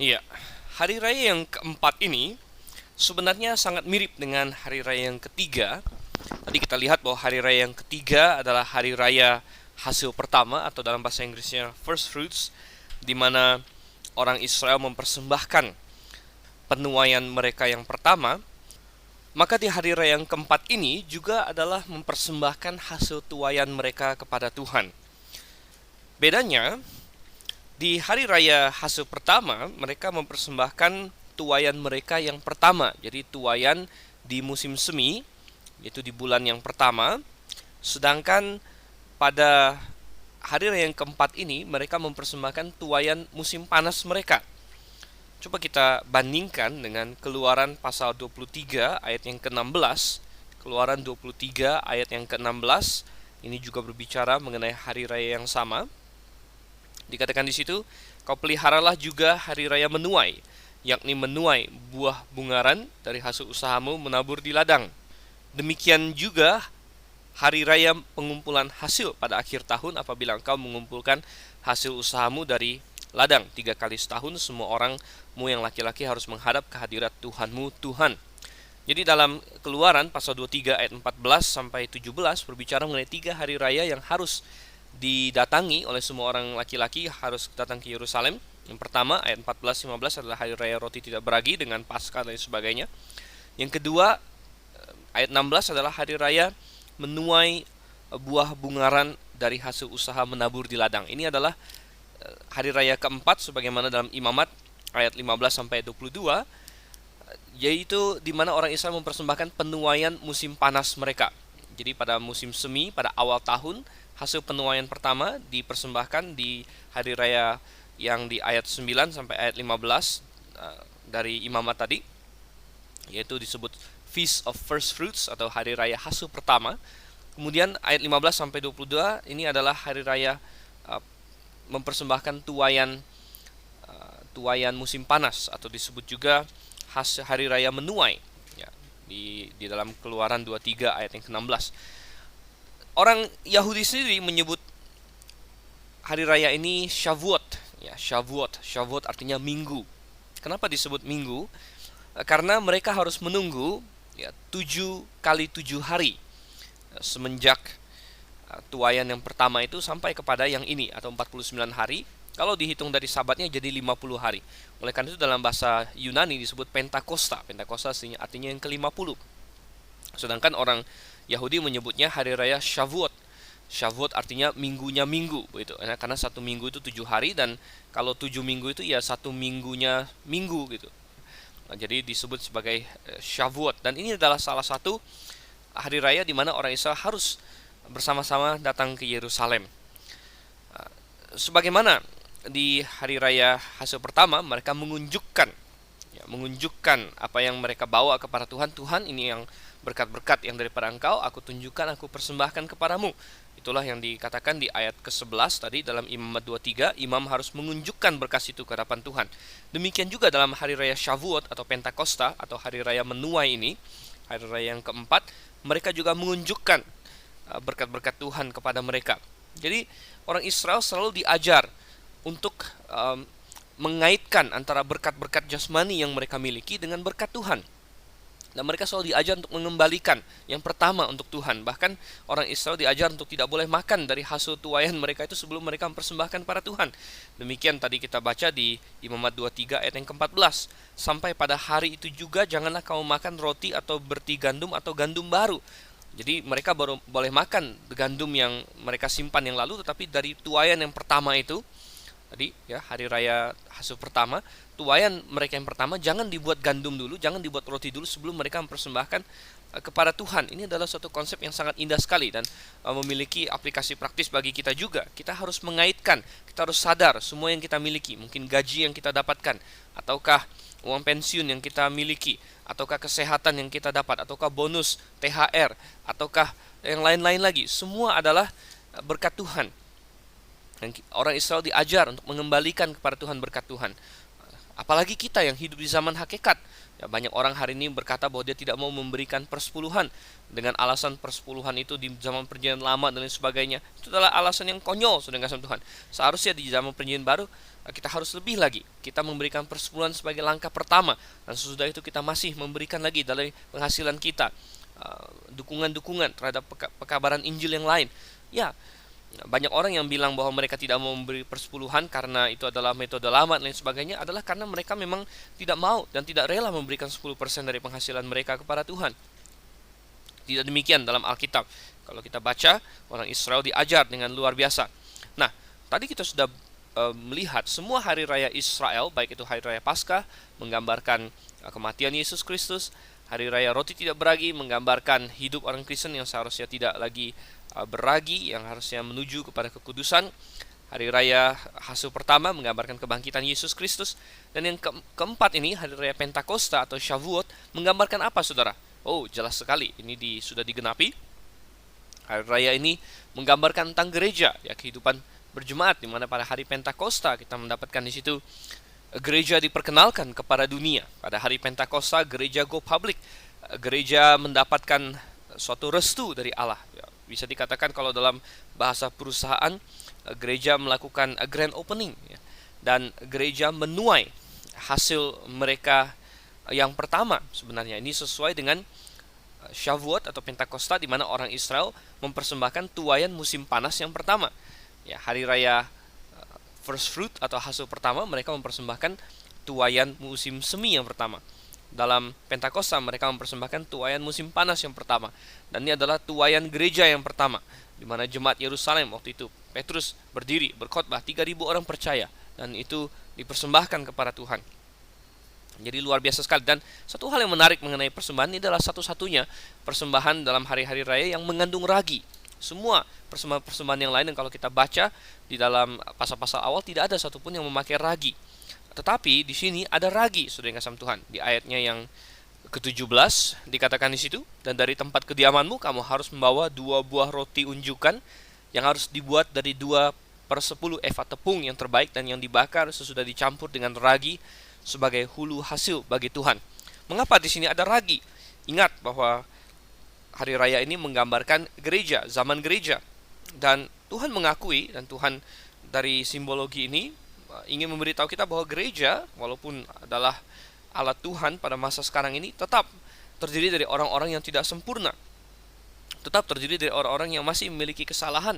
Iya, hari raya yang keempat ini sebenarnya sangat mirip dengan hari raya yang ketiga. Tadi kita lihat bahwa hari raya yang ketiga adalah hari raya hasil pertama, atau dalam bahasa Inggrisnya first fruits, di mana orang Israel mempersembahkan penuaian mereka yang pertama. Maka di hari raya yang keempat ini juga adalah mempersembahkan hasil tuaian mereka kepada Tuhan. Bedanya, di hari raya hasil pertama mereka mempersembahkan tuaian mereka yang pertama, jadi tuaian di musim semi, yaitu di bulan yang pertama. Sedangkan pada hari raya yang keempat ini mereka mempersembahkan tuaian musim panas mereka. Coba kita bandingkan dengan Keluaran pasal 23 ayat yang ke-16. Keluaran 23 ayat yang ke-16 ini juga berbicara mengenai hari raya yang sama. Dikatakan di situ, kau peliharalah juga hari raya menuai, yakni menuai buah bungaran dari hasil usahamu menabur di ladang. Demikian juga hari raya pengumpulan hasil pada akhir tahun apabila engkau mengumpulkan hasil usahamu dari ladang. 3 kali setahun semua orangmu yang laki-laki harus menghadap kehadirat Tuhanmu Tuhan. Jadi dalam Keluaran pasal 23 ayat 14 sampai 17 berbicara mengenai 3 hari raya yang harus didatangi oleh semua orang laki-laki, harus datang ke Yerusalem. Yang pertama ayat 14-15 adalah hari raya roti tidak beragi dengan Paskah dan sebagainya. Yang kedua ayat 16 adalah hari raya menuai buah bungaran dari hasil usaha menabur di ladang. Ini adalah hari raya keempat sebagaimana dalam Imamat ayat 15 sampai 22, yaitu di mana orang Israel mempersembahkan penuaian musim panas mereka. Jadi pada musim semi, pada awal tahun, hasil penuaian pertama dipersembahkan di hari raya yang di ayat 9 sampai ayat 15 dari Imamat tadi, yaitu disebut Feast of First Fruits atau hari raya hasil pertama. Kemudian ayat 15 sampai 22 ini adalah hari raya mempersembahkan tuaian musim panas, atau disebut juga hari raya menuai ya, di dalam Keluaran 23 ayat yang ke-16. Orang Yahudi sendiri menyebut hari raya ini Shavuot ya, Shavuot artinya minggu. Kenapa disebut minggu? Karena mereka harus menunggu 7 kali 7 hari semenjak tuaian yang pertama itu sampai kepada yang ini, atau 49 hari. Kalau dihitung dari sabatnya jadi 50 hari. Oleh karena itu dalam bahasa Yunani disebut Pentakosta. Pentakosta artinya yang ke-50. Sedangkan orang Yahudi menyebutnya hari raya Shavuot. Shavuot artinya minggunya minggu begitu. Karena 1 minggu itu 7 hari, dan kalau 7 minggu itu ya 1 minggunya minggu gitu. Jadi disebut sebagai Shavuot, dan ini adalah salah satu hari raya di mana orang Israel harus bersama-sama datang ke Yerusalem. Sebagaimana di hari raya hasil pertama mereka mengunjukkan apa yang mereka bawa kepada Tuhan. Tuhan, ini yang berkat-berkat yang daripada engkau aku tunjukkan, aku persembahkan kepadamu. Itulah yang dikatakan di ayat ke-11 tadi dalam Imamat 23, imam harus mengunjukkan berkas itu ke hadapan Tuhan. Demikian juga dalam hari raya Shavuot atau Pentakosta atau hari raya menuai ini, Hari raya yang keempat, mereka juga menunjukkan berkat-berkat Tuhan kepada mereka. Jadi orang Israel selalu diajar untuk mengaitkan antara berkat-berkat jasmani yang mereka miliki dengan berkat Tuhan. Dan mereka selalu diajar untuk mengembalikan yang pertama untuk Tuhan. Bahkan orang Israel diajar untuk tidak boleh makan dari hasil tuaian mereka itu sebelum mereka mempersembahkan pada Tuhan. Demikian tadi kita baca di Imamat 23 ayat yang ke-14. Sampai pada hari itu juga janganlah kamu makan roti atau berti gandum atau gandum baru. Jadi mereka baru boleh makan gandum yang mereka simpan yang lalu, tetapi dari tuaian yang pertama itu, tadi ya, hari raya hasil pertama, tuaian mereka yang pertama jangan dibuat gandum dulu, jangan dibuat roti dulu sebelum mereka mempersembahkan kepada Tuhan. Ini adalah suatu konsep yang sangat indah sekali dan memiliki aplikasi praktis bagi kita juga. Kita harus mengaitkan, kita harus sadar semua yang kita miliki, mungkin gaji yang kita dapatkan, ataukah uang pensiun yang kita miliki, ataukah kesehatan yang kita dapat, ataukah bonus THR, ataukah yang lain-lain lagi, semua adalah berkat Tuhan. Dan orang Israel diajar untuk mengembalikan kepada Tuhan berkat Tuhan. Apalagi kita yang hidup di zaman hakikat. Ya, banyak orang hari ini berkata bahwa dia tidak mau memberikan persepuluhan dengan alasan persepuluhan itu di zaman perjanjian lama dan lain sebagainya. Itu adalah alasan yang konyol, saudara kasih Tuhan. Seharusnya di zaman perjanjian baru kita harus lebih lagi. Kita memberikan persepuluhan sebagai langkah pertama, dan sesudah itu kita masih memberikan lagi dari penghasilan kita dukungan-dukungan terhadap pekabaran Injil yang lain. Ya, banyak orang yang bilang bahwa mereka tidak mau memberi persepuluhan karena itu adalah metode lama dan lain sebagainya, adalah karena mereka memang tidak mau dan tidak rela memberikan 10% dari penghasilan mereka kepada Tuhan. Tidak demikian dalam Alkitab. Kalau kita baca, orang Israel diajar dengan luar biasa. Nah, tadi kita sudah melihat semua hari raya Israel, baik itu hari raya Paskah menggambarkan kematian Yesus Kristus, hari raya roti tidak beragi menggambarkan hidup orang Kristen yang seharusnya tidak lagi beragi, yang harusnya menuju kepada kekudusan. Hari raya hasil pertama menggambarkan kebangkitan Yesus Kristus. Dan yang keempat ini, hari raya Pentakosta atau Shavuot, menggambarkan apa, saudara? Oh, jelas sekali, ini sudah digenapi. Hari raya ini menggambarkan tentang gereja, ya, kehidupan berjemaat, di mana pada hari Pentakosta kita mendapatkan di situ gereja diperkenalkan kepada dunia. Pada hari Pentakosta gereja go public, gereja mendapatkan suatu restu dari Allah. Ya, bisa dikatakan kalau dalam bahasa perusahaan, gereja melakukan grand opening, ya, dan gereja menuai hasil mereka yang pertama. Sebenarnya ini sesuai dengan Shavuot atau Pentakosta, di mana orang Israel mempersembahkan tuaian musim panas yang pertama. Ya, hari raya first fruit atau hasil pertama, mereka mempersembahkan tuaian musim semi yang pertama. Dalam Pentakosta mereka mempersembahkan tuaian musim panas yang pertama. Dan ini adalah tuaian gereja yang pertama, di mana jemaat Yerusalem waktu itu, Petrus berdiri berkhotbah, 3.000 orang percaya, dan itu dipersembahkan kepada Tuhan. Jadi luar biasa sekali. Dan satu hal yang menarik mengenai persembahan, ini adalah satu-satunya persembahan dalam hari-hari raya yang mengandung ragi. Semua persembahan-persembahan yang lain, yang kalau kita baca di dalam pasal-pasal awal, tidak ada satupun yang memakai ragi. Tetapi di sini ada ragi, saudara yang kasih Tuhan. Di ayatnya yang ke-17 dikatakan di situ, dan dari tempat kediamanmu kamu harus membawa 2 buah roti unjukan yang harus dibuat dari 2/10 eva tepung yang terbaik dan yang dibakar sesudah dicampur dengan ragi sebagai hulu hasil bagi Tuhan. Mengapa di sini ada ragi? Ingat bahwa hari raya ini menggambarkan gereja, zaman gereja. Dan Tuhan mengakui, dan Tuhan dari simbologi ini ingin memberitahu kita bahwa gereja, walaupun adalah alat Tuhan pada masa sekarang ini, tetap terdiri dari orang-orang yang tidak sempurna. Tetap terdiri dari orang-orang yang masih memiliki kesalahan.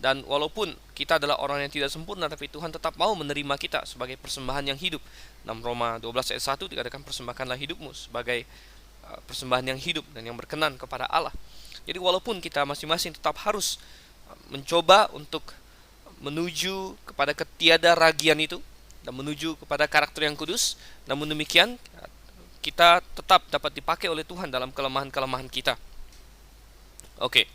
Dan walaupun kita adalah orang yang tidak sempurna, tapi Tuhan tetap mau menerima kita sebagai persembahan yang hidup. Dalam Roma 12 ayat 1 dikatakan, persembahkanlah hidupmu sebagai persembahan yang hidup dan yang berkenan kepada Allah. Jadi walaupun kita masing-masing tetap harus mencoba untuk menuju kepada ketiada ragian itu dan menuju kepada karakter yang kudus, namun demikian kita tetap dapat dipakai oleh Tuhan dalam kelemahan-kelemahan kita. Oke,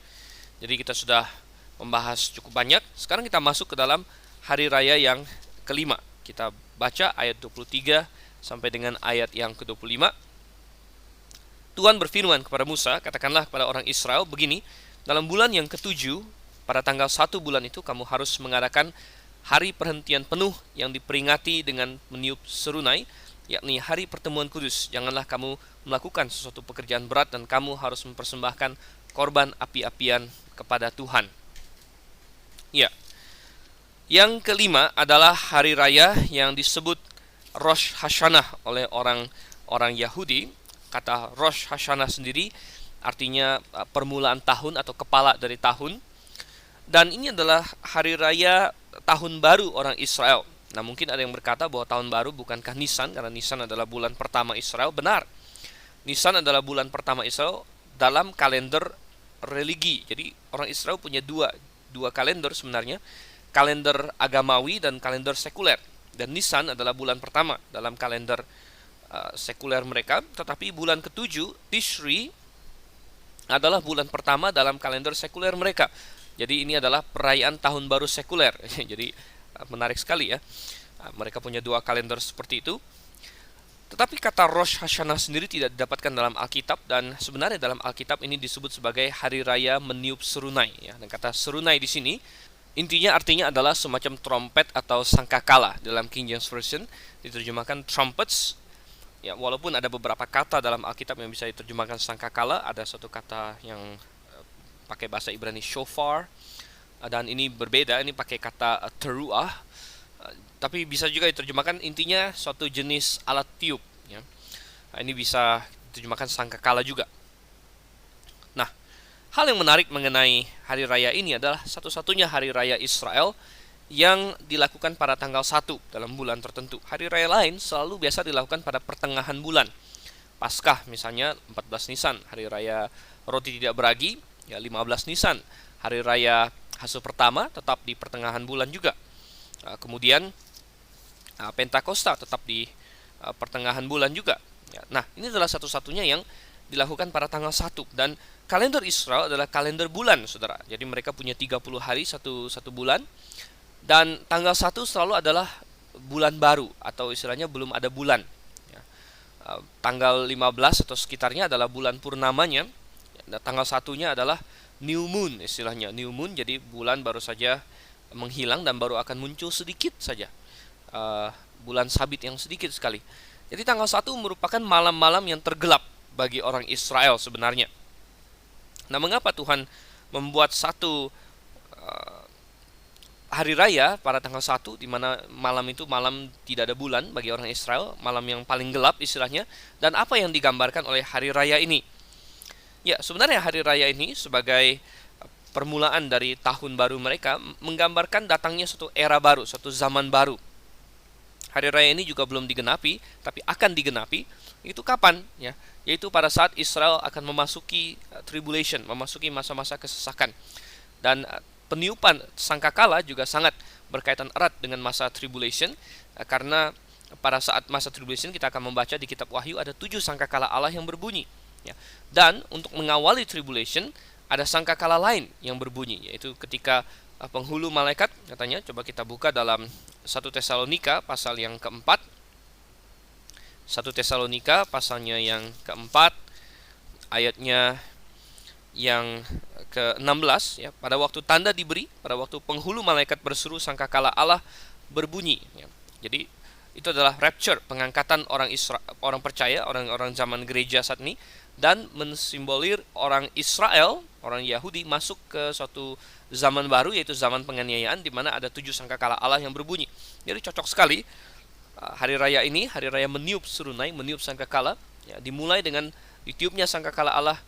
jadi kita sudah membahas cukup banyak. Sekarang kita masuk ke dalam hari raya yang kelima. Kita baca ayat 23 sampai dengan ayat yang ke-25. Tuhan berfirman kepada Musa, katakanlah kepada orang Israel begini, dalam bulan yang ke-7, pada tanggal 1 bulan itu, kamu harus mengadakan hari perhentian penuh yang diperingati dengan meniup serunai, yakni hari pertemuan kudus. Janganlah kamu melakukan sesuatu pekerjaan berat dan kamu harus mempersembahkan korban api-apian kepada Tuhan. Ya. Yang kelima adalah hari raya yang disebut Rosh Hashanah oleh orang Yahudi. Kata Rosh Hashanah sendiri artinya permulaan tahun atau kepala dari tahun. Dan ini adalah hari raya tahun baru orang Israel. Nah, mungkin ada yang berkata bahwa tahun baru bukankah Nisan, karena Nisan adalah bulan pertama Israel. Benar, Nisan adalah bulan pertama Israel dalam kalender religi. Jadi orang Israel punya dua kalender sebenarnya, kalender agamawi dan kalender sekuler. Dan Nisan adalah bulan pertama dalam kalender sekuler mereka, tetapi bulan ketujuh Tishri adalah bulan pertama dalam kalender sekuler mereka. Jadi ini adalah perayaan tahun baru sekuler. Jadi menarik sekali ya. Mereka punya dua kalender seperti itu. Tetapi kata Rosh Hashanah sendiri tidak didapatkan dalam Alkitab, dan sebenarnya dalam Alkitab ini disebut sebagai hari raya meniup serunai ya. Dan kata serunai di sini intinya artinya adalah semacam trompet atau sangkakala. Dalam King James Version diterjemahkan trumpets. Ya, walaupun ada beberapa kata dalam Alkitab yang bisa diterjemahkan sangkakala, ada satu kata yang pakai bahasa Ibrani shofar, dan ini berbeda, ini pakai kata teruah, tapi bisa juga diterjemahkan intinya suatu jenis alat tiup ya. Nah, ini bisa diterjemahkan sangkakala juga. Nah, hal yang menarik mengenai hari raya ini adalah satu-satunya hari raya Israel yang dilakukan pada tanggal 1 dalam bulan tertentu. Hari raya lain selalu biasa dilakukan pada pertengahan bulan. Paskah misalnya 14 Nisan, hari raya roti tidak beragi ya 15 Nisan, hari raya Hasul pertama tetap di pertengahan bulan juga. Kemudian Pentakosta tetap di pertengahan bulan juga. Nah, ini adalah satu-satunya yang dilakukan pada tanggal 1. Dan kalender Israel adalah kalender bulan, saudara. Jadi mereka punya 30 hari satu bulan. Dan tanggal 1 selalu adalah bulan baru, atau istilahnya belum ada bulan. Tanggal 15 atau sekitarnya adalah bulan purnamanya. Dan tanggal 1-nya adalah new moon, istilahnya new moon. Jadi bulan baru saja menghilang dan baru akan muncul sedikit saja, bulan sabit yang sedikit sekali. Jadi tanggal 1 merupakan malam-malam yang tergelap bagi orang Israel sebenarnya. Nah, mengapa Tuhan membuat satu hari raya pada tanggal 1, di mana malam itu malam tidak ada bulan bagi orang Israel, malam yang paling gelap istilahnya, dan apa yang digambarkan oleh hari raya ini? Ya, sebenarnya hari raya ini sebagai permulaan dari tahun baru mereka menggambarkan datangnya suatu era baru, suatu zaman baru. Hari raya ini juga belum digenapi, tapi akan digenapi. Itu kapan? Ya, yaitu pada saat Israel akan memasuki tribulation, memasuki masa-masa kesesakan. Dan peniupan sangkakala juga sangat berkaitan erat dengan masa tribulation, karena pada saat masa tribulation kita akan membaca di kitab Wahyu ada 7 sangkakala Allah yang berbunyi. Ya. Dan untuk mengawali tribulation ada sangkakala lain yang berbunyi, yaitu ketika penghulu malaikat, katanya, coba kita buka dalam 1 Tesalonika pasal yang keempat. 1 Tesalonika pasalnya yang keempat, ayatnya yang ke-16 ya. Pada waktu tanda diberi, pada waktu penghulu malaikat berseru, sangkakala Allah berbunyi ya. Jadi itu adalah rapture, pengangkatan orang percaya, orang-orang zaman gereja saat ini, dan mensimbolir orang Israel, orang Yahudi masuk ke suatu zaman baru, yaitu zaman penganiayaan, di mana ada 7 sangkakala Allah yang berbunyi. Jadi cocok sekali hari raya ini, hari raya meniup serunai, meniup sangkakala ya, dimulai dengan ditiupnya sangkakala Allah,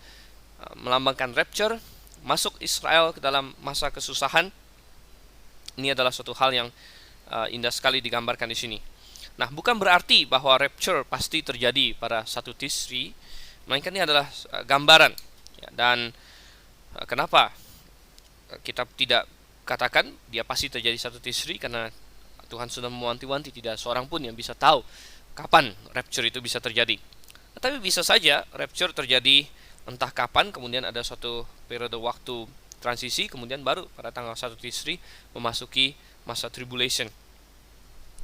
melambangkan rapture, masuk Israel ke dalam masa kesusahan. Ini adalah suatu hal yang indah sekali digambarkan di sini. Nah, bukan berarti bahwa rapture pasti terjadi pada 1 Tishri, melainkan ini adalah gambaran ya. Dan kenapa kita tidak katakan dia pasti terjadi 1 Tishri? Karena Tuhan sudah mewanti-wanti, tidak seorang pun yang bisa tahu kapan rapture itu bisa terjadi. Tetapi bisa saja rapture terjadi entah kapan, kemudian ada suatu periode waktu transisi, kemudian baru pada tanggal 1 Tishri memasuki masa tribulation.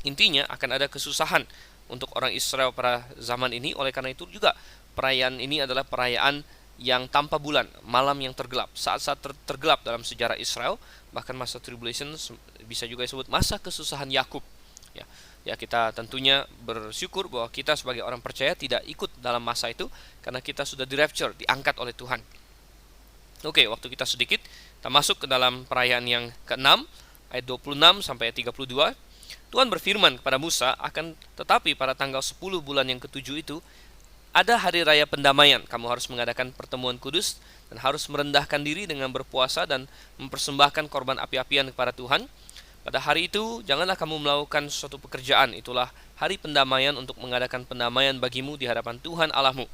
Intinya akan ada kesusahan untuk orang Israel pada zaman ini. Oleh karena itu juga perayaan ini adalah perayaan yang tanpa bulan, malam yang tergelap, saat-saat tergelap dalam sejarah Israel. Bahkan masa tribulation bisa juga disebut masa kesusahan Yakub, Ya, kita tentunya bersyukur bahwa kita sebagai orang percaya tidak ikut dalam masa itu karena kita sudah di-rapture, diangkat oleh Tuhan. Oke, waktu kita sedikit, kita masuk ke dalam perayaan yang ke-6, ayat 26 sampai 32. Tuhan berfirman kepada Musa, akan tetapi pada tanggal 10 bulan yang ke-7 itu, ada hari raya pendamaian. Kamu harus mengadakan pertemuan kudus dan harus merendahkan diri dengan berpuasa dan mempersembahkan korban api-apian kepada Tuhan. Pada hari itu, janganlah kamu melakukan suatu pekerjaan. Itulah hari pendamaian untuk mengadakan pendamaian bagimu di hadapan Tuhan Allahmu.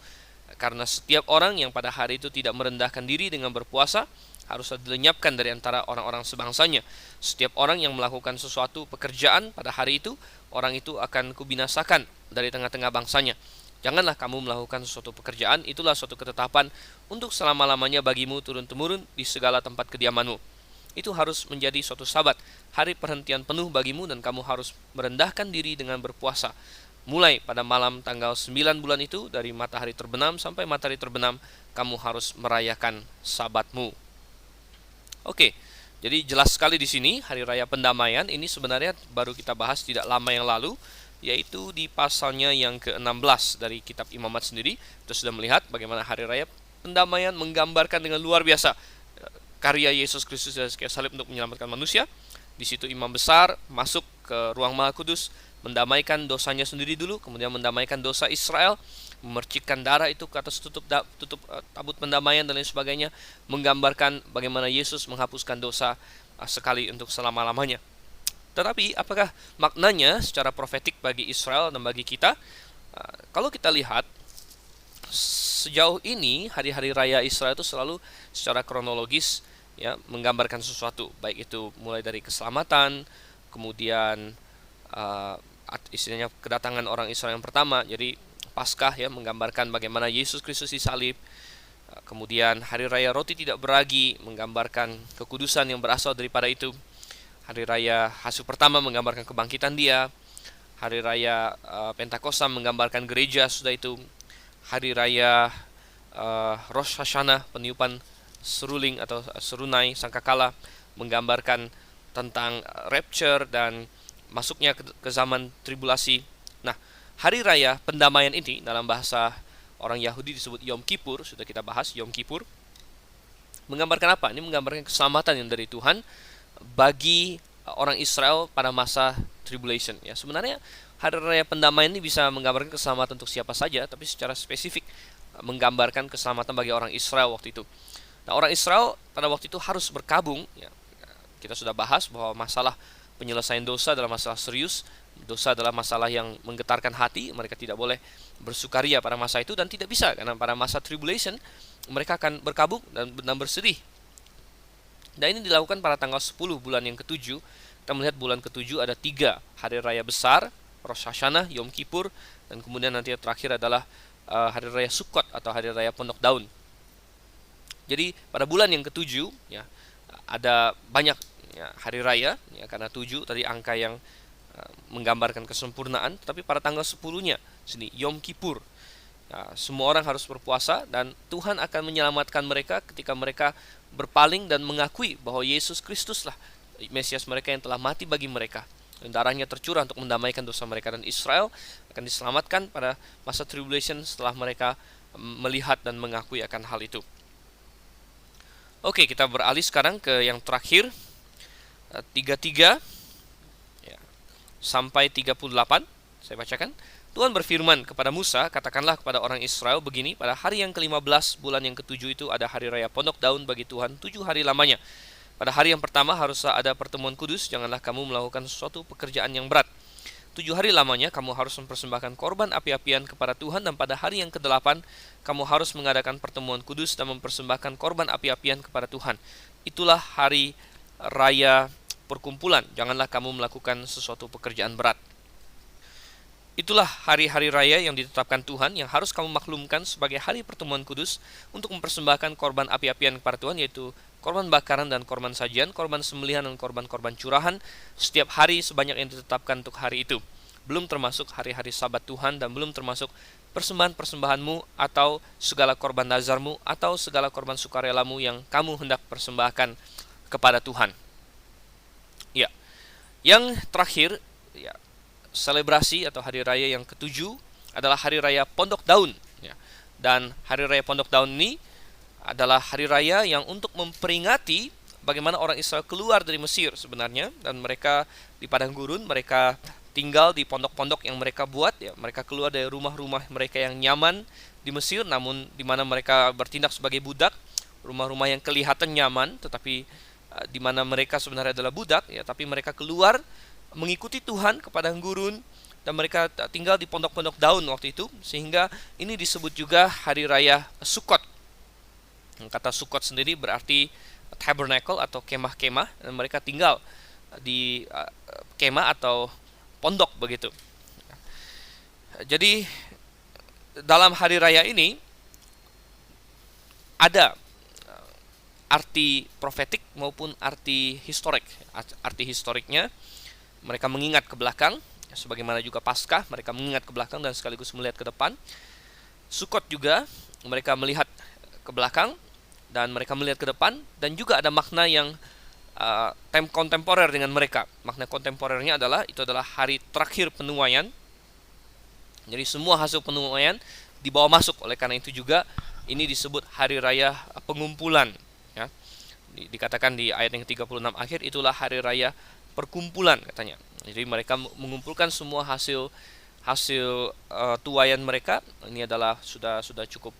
Karena setiap orang yang pada hari itu tidak merendahkan diri dengan berpuasa, haruslah dilenyapkan dari antara orang-orang sebangsanya. Setiap orang yang melakukan sesuatu pekerjaan pada hari itu, orang itu akan kubinasakan dari tengah-tengah bangsanya. Janganlah kamu melakukan sesuatu pekerjaan, itulah suatu ketetapan untuk selama-lamanya bagimu turun-temurun di segala tempat kediamanmu. Itu harus menjadi suatu sabat, hari perhentian penuh bagimu, dan kamu harus merendahkan diri dengan berpuasa. Mulai pada malam tanggal 9 bulan itu, dari matahari terbenam sampai matahari terbenam, kamu harus merayakan sabatmu. Oke, jadi jelas sekali di sini hari raya pendamaian ini sebenarnya baru kita bahas tidak lama yang lalu, yaitu di pasalnya yang ke-16 dari kitab Imamat sendiri. Kita sudah melihat bagaimana hari raya pendamaian menggambarkan dengan luar biasa karya Yesus Kristus dari kayu salib untuk menyelamatkan manusia. Di situ imam besar masuk ke ruang Maha Kudus, mendamaikan dosanya sendiri dulu, kemudian mendamaikan dosa Israel, memercikkan darah itu ke atas tutup tabut pendamaian dan lain sebagainya, menggambarkan bagaimana Yesus menghapuskan dosa sekali untuk selama-lamanya. Tetapi apakah maknanya secara profetik bagi Israel dan bagi kita? Kalau kita lihat sejauh ini, hari-hari raya Israel itu selalu secara kronologis ya menggambarkan sesuatu, baik itu mulai dari keselamatan, kemudian istilahnya kedatangan orang Israel yang pertama, jadi Paskah ya menggambarkan bagaimana Yesus Kristus disalib. Kemudian hari raya roti tidak beragi menggambarkan kekudusan yang berasal daripada itu. Hari raya Hasyu pertama menggambarkan kebangkitan Dia. Hari raya Pentakosta menggambarkan gereja sudah itu. Hari raya Rosh Hashanah, peniupan seruling atau serunai sangkakala, menggambarkan tentang rapture dan masuknya ke zaman tribulasi. Nah, hari raya pendamaian ini dalam bahasa orang Yahudi disebut Yom Kippur, sudah kita bahas Yom Kippur. Menggambarkan apa? Ini menggambarkan keselamatan yang dari Tuhan bagi orang Israel pada masa tribulation. Ya, sebenarnya hari raya pendamaian ini bisa menggambarkan keselamatan untuk siapa saja, tapi secara spesifik menggambarkan keselamatan bagi orang Israel waktu itu. Nah, orang Israel pada waktu itu harus berkabung. Ya, kita sudah bahas bahwa masalah penyelesaian dosa adalah masalah serius. Dosa adalah masalah yang menggetarkan hati. Mereka tidak boleh bersukaria pada masa itu dan tidak bisa karena pada masa tribulation mereka akan berkabung dan bersedih. Dan ini dilakukan pada tanggal 10 bulan yang ke-7. Kita melihat bulan ke-7 ada 3 hari raya besar, Rosh Hashanah, Yom Kippur, dan kemudian nanti yang terakhir adalah hari raya Sukkot atau hari raya Pondok Daun. Jadi pada bulan yang ke-7 ya ada banyak ya, hari raya ya, karena 7 tadi angka yang menggambarkan kesempurnaan, tapi pada tanggal 10-nya sini Yom Kippur. Nah, semua orang harus berpuasa dan Tuhan akan menyelamatkan mereka ketika mereka berpaling dan mengakui bahwa Yesus Kristuslah Mesias mereka yang telah mati bagi mereka. Dan darahnya tercurah untuk mendamaikan dosa mereka, dan Israel akan diselamatkan pada masa tribulation setelah mereka melihat dan mengakui akan hal itu. Oke, kita beralih sekarang ke yang terakhir 33 ya, sampai 38. Saya bacakan. Tuhan berfirman kepada Musa, katakanlah kepada orang Israel begini, pada hari yang ke-15 bulan yang ke-7 itu ada hari raya Pondok Daun bagi Tuhan 7 hari lamanya. Pada hari yang pertama haruslah ada pertemuan kudus, janganlah kamu melakukan sesuatu pekerjaan yang berat. 7 hari lamanya kamu harus mempersembahkan korban api-apian kepada Tuhan, dan pada hari yang ke-8 kamu harus mengadakan pertemuan kudus dan mempersembahkan korban api-apian kepada Tuhan. Itulah hari raya perkumpulan, janganlah kamu melakukan sesuatu pekerjaan berat. Itulah hari-hari raya yang ditetapkan Tuhan yang harus kamu maklumkan sebagai hari pertemuan kudus untuk mempersembahkan korban api-apian kepada Tuhan, yaitu korban bakaran dan korban sajian, korban sembelihan dan korban-korban curahan setiap hari sebanyak yang ditetapkan untuk hari itu. Belum termasuk hari-hari sabat Tuhan dan belum termasuk persembahan-persembahanmu atau segala korban nazarmu atau segala korban sukarelamu yang kamu hendak persembahkan kepada Tuhan. Ya. Yang terakhir ya, selebrasi atau hari raya yang ketujuh adalah hari raya Pondok Daun, ya. Dan hari raya Pondok Daun ini adalah hari raya yang untuk memperingati bagaimana orang Israel keluar dari Mesir sebenarnya, dan mereka di padang gurun, mereka tinggal di pondok-pondok yang mereka buat, ya. Mereka keluar dari rumah-rumah mereka yang nyaman di Mesir, namun di mana mereka bertindak sebagai budak, rumah-rumah yang kelihatan nyaman tetapi di mana mereka sebenarnya adalah budak, ya. Tapi mereka keluar mengikuti Tuhan ke padang gurun, dan mereka tinggal di pondok-pondok daun waktu itu, sehingga ini disebut juga hari raya Sukkot. Kata Sukkot sendiri berarti tabernacle atau kemah-kemah, dan mereka tinggal di kemah atau pondok begitu. Jadi dalam hari raya ini ada arti profetik maupun arti historik. Arti historiknya, mereka mengingat ke belakang, sebagaimana juga Paskah, mereka mengingat ke belakang dan sekaligus melihat ke depan. Sukkot juga mereka melihat ke belakang dan mereka melihat ke depan, dan juga ada makna yang kontemporer dengan mereka. Makna kontemporernya adalah itu adalah hari terakhir penuaian. Jadi semua hasil penuaian dibawa masuk. Oleh karena itu juga ini disebut hari raya pengumpulan, ya. Dikatakan di ayat yang 36 akhir, itulah hari raya perkumpulan katanya. Jadi mereka mengumpulkan semua hasil tuaian mereka. Ini adalah sudah cukup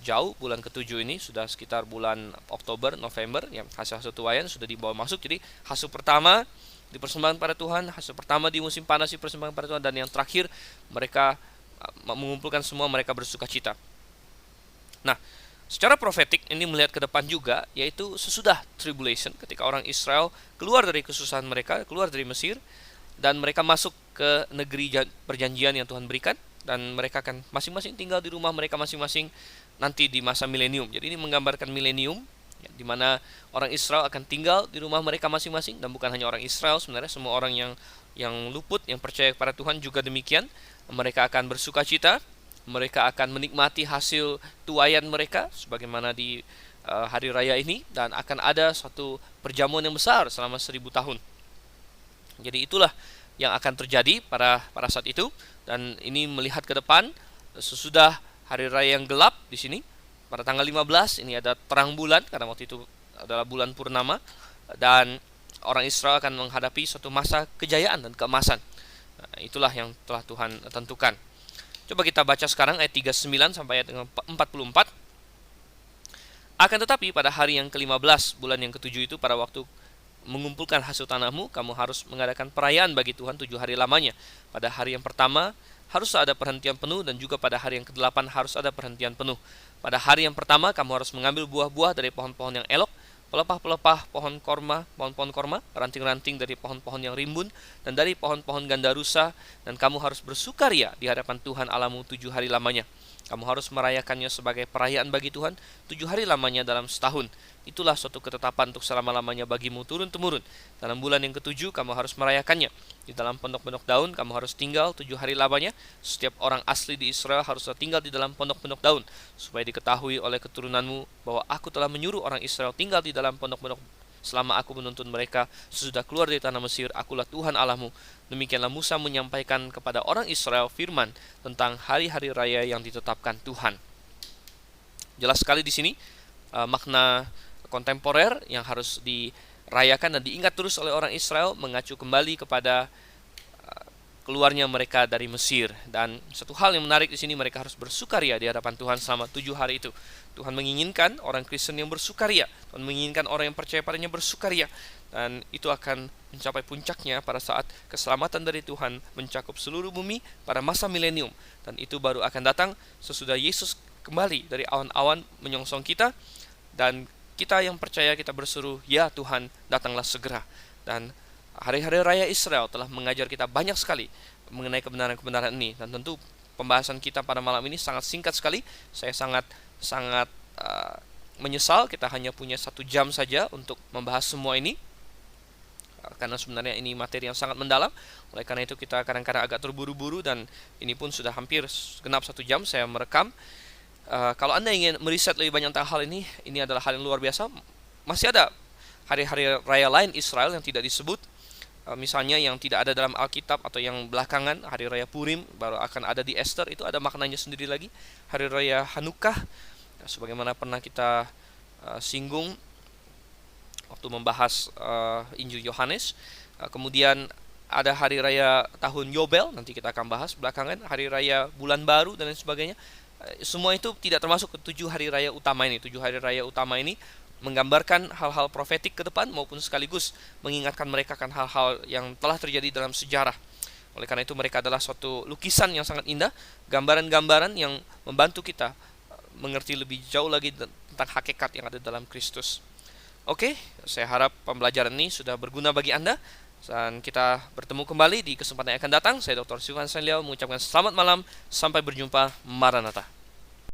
jauh, bulan ketujuh ini sudah sekitar bulan Oktober, November, ya, hasil tuaian sudah dibawa masuk. Jadi hasil pertama dipersembahkan pada Tuhan, hasil pertama di musim panas dipersembahkan pada Tuhan, dan yang terakhir mereka mengumpulkan semua, mereka bersuka cita. Nah, secara profetik ini melihat ke depan juga, yaitu sesudah tribulation, ketika orang Israel keluar dari kesusahan mereka, keluar dari Mesir, dan mereka masuk ke negeri perjanjian yang Tuhan berikan, dan mereka akan masing-masing tinggal di rumah mereka masing-masing nanti di masa milenium. Jadi ini menggambarkan milenium, ya, di mana orang Israel akan tinggal di rumah mereka masing-masing, dan bukan hanya orang Israel, sebenarnya semua orang yang luput, yang percaya kepada Tuhan juga demikian. Mereka akan bersuka cita, mereka akan menikmati hasil tuaian mereka sebagaimana di hari raya ini, dan akan ada suatu perjamuan yang besar selama 1000 tahun. Jadi itulah yang akan terjadi pada saat itu, dan ini melihat ke depan sesudah hari raya yang gelap. Di sini pada tanggal 15 ini ada terang bulan, karena waktu itu adalah bulan purnama, dan orang Israel akan menghadapi suatu masa kejayaan dan keemasan. Nah, itulah yang telah Tuhan tentukan. Coba kita baca sekarang ayat 39 sampai ayat 44. Akan tetapi pada hari yang ke-15 bulan yang ke-7 itu, pada waktu mengumpulkan hasil tanahmu, kamu harus mengadakan perayaan bagi Tuhan 7 hari lamanya. Pada hari yang pertama harus ada perhentian penuh, dan juga pada hari yang ke-8 harus ada perhentian penuh. Pada hari yang pertama kamu harus mengambil buah-buah dari pohon-pohon yang elok, pelepah-pelepah pohon-pohon korma, ranting-ranting dari pohon-pohon yang rimbun, dan dari pohon-pohon gandarusa, dan kamu harus bersukaria di hadapan Tuhan Allahmu 7 hari lamanya. Kamu harus merayakannya sebagai perayaan bagi Tuhan 7 hari lamanya dalam setahun. Itulah suatu ketetapan untuk selama-lamanya bagimu turun-temurun. Dalam bulan yang ke-7 kamu harus merayakannya. Di dalam pondok-pondok daun kamu harus tinggal 7 hari lamanya. Setiap orang asli di Israel harus tinggal di dalam pondok-pondok daun, supaya diketahui oleh keturunanmu bahwa aku telah menyuruh orang Israel tinggal di dalam pondok-pondok selama aku menuntun mereka sesudah keluar dari tanah Mesir. Akulah Tuhan Allahmu. Demikianlah Musa menyampaikan kepada orang Israel firman tentang hari-hari raya yang ditetapkan Tuhan. Jelas sekali di sini makna kontemporer yang harus dirayakan dan diingat terus oleh orang Israel, mengacu kembali kepada keluarnya mereka dari Mesir. Dan satu hal yang menarik di sini, mereka harus bersukaria di hadapan Tuhan selama 7 hari itu. Tuhan menginginkan orang Kristen yang bersukaria, Tuhan menginginkan orang yang percaya padanya bersukaria, dan itu akan mencapai puncaknya pada saat keselamatan dari Tuhan mencakup seluruh bumi pada masa milenium. Dan itu baru akan datang sesudah Yesus kembali dari awan-awan menyongsong kita, dan kita yang percaya kita berseru, ya Tuhan, datanglah segera. Dan hari-hari raya Israel telah mengajar kita banyak sekali mengenai kebenaran-kebenaran ini, dan tentu pembahasan kita pada malam ini sangat singkat sekali. Saya sangat menyesal kita hanya punya 1 jam saja untuk membahas semua ini, karena sebenarnya ini materi yang sangat mendalam. Oleh karena itu kita kadang-kadang agak terburu-buru, dan ini pun sudah hampir genap 1 jam saya merekam. Kalau Anda ingin meriset lebih banyak tentang hal ini adalah hal yang luar biasa. Masih ada hari-hari raya lain Israel yang tidak disebut, misalnya yang tidak ada dalam Alkitab atau yang belakangan, hari raya Purim baru akan ada di Esther, itu ada maknanya sendiri lagi. Hari raya Hanukkah, sebagaimana pernah kita singgung waktu membahas Injil Yohanes. Kemudian ada hari raya tahun Yobel, nanti kita akan bahas belakangan, hari raya bulan baru dan lain sebagainya. Semua itu tidak termasuk ke 7 hari raya utama ini. 7 hari raya utama ini menggambarkan hal-hal profetik ke depan maupun sekaligus mengingatkan mereka akan hal-hal yang telah terjadi dalam sejarah. Oleh karena itu mereka adalah suatu lukisan yang sangat indah, gambaran-gambaran yang membantu kita mengerti lebih jauh lagi tentang hakikat yang ada dalam Kristus. Oke, saya harap pembelajaran ini sudah berguna bagi Anda, dan kita bertemu kembali di kesempatan yang akan datang. Saya Dr. Silvan Sanliao mengucapkan selamat malam, sampai berjumpa, Maranatha.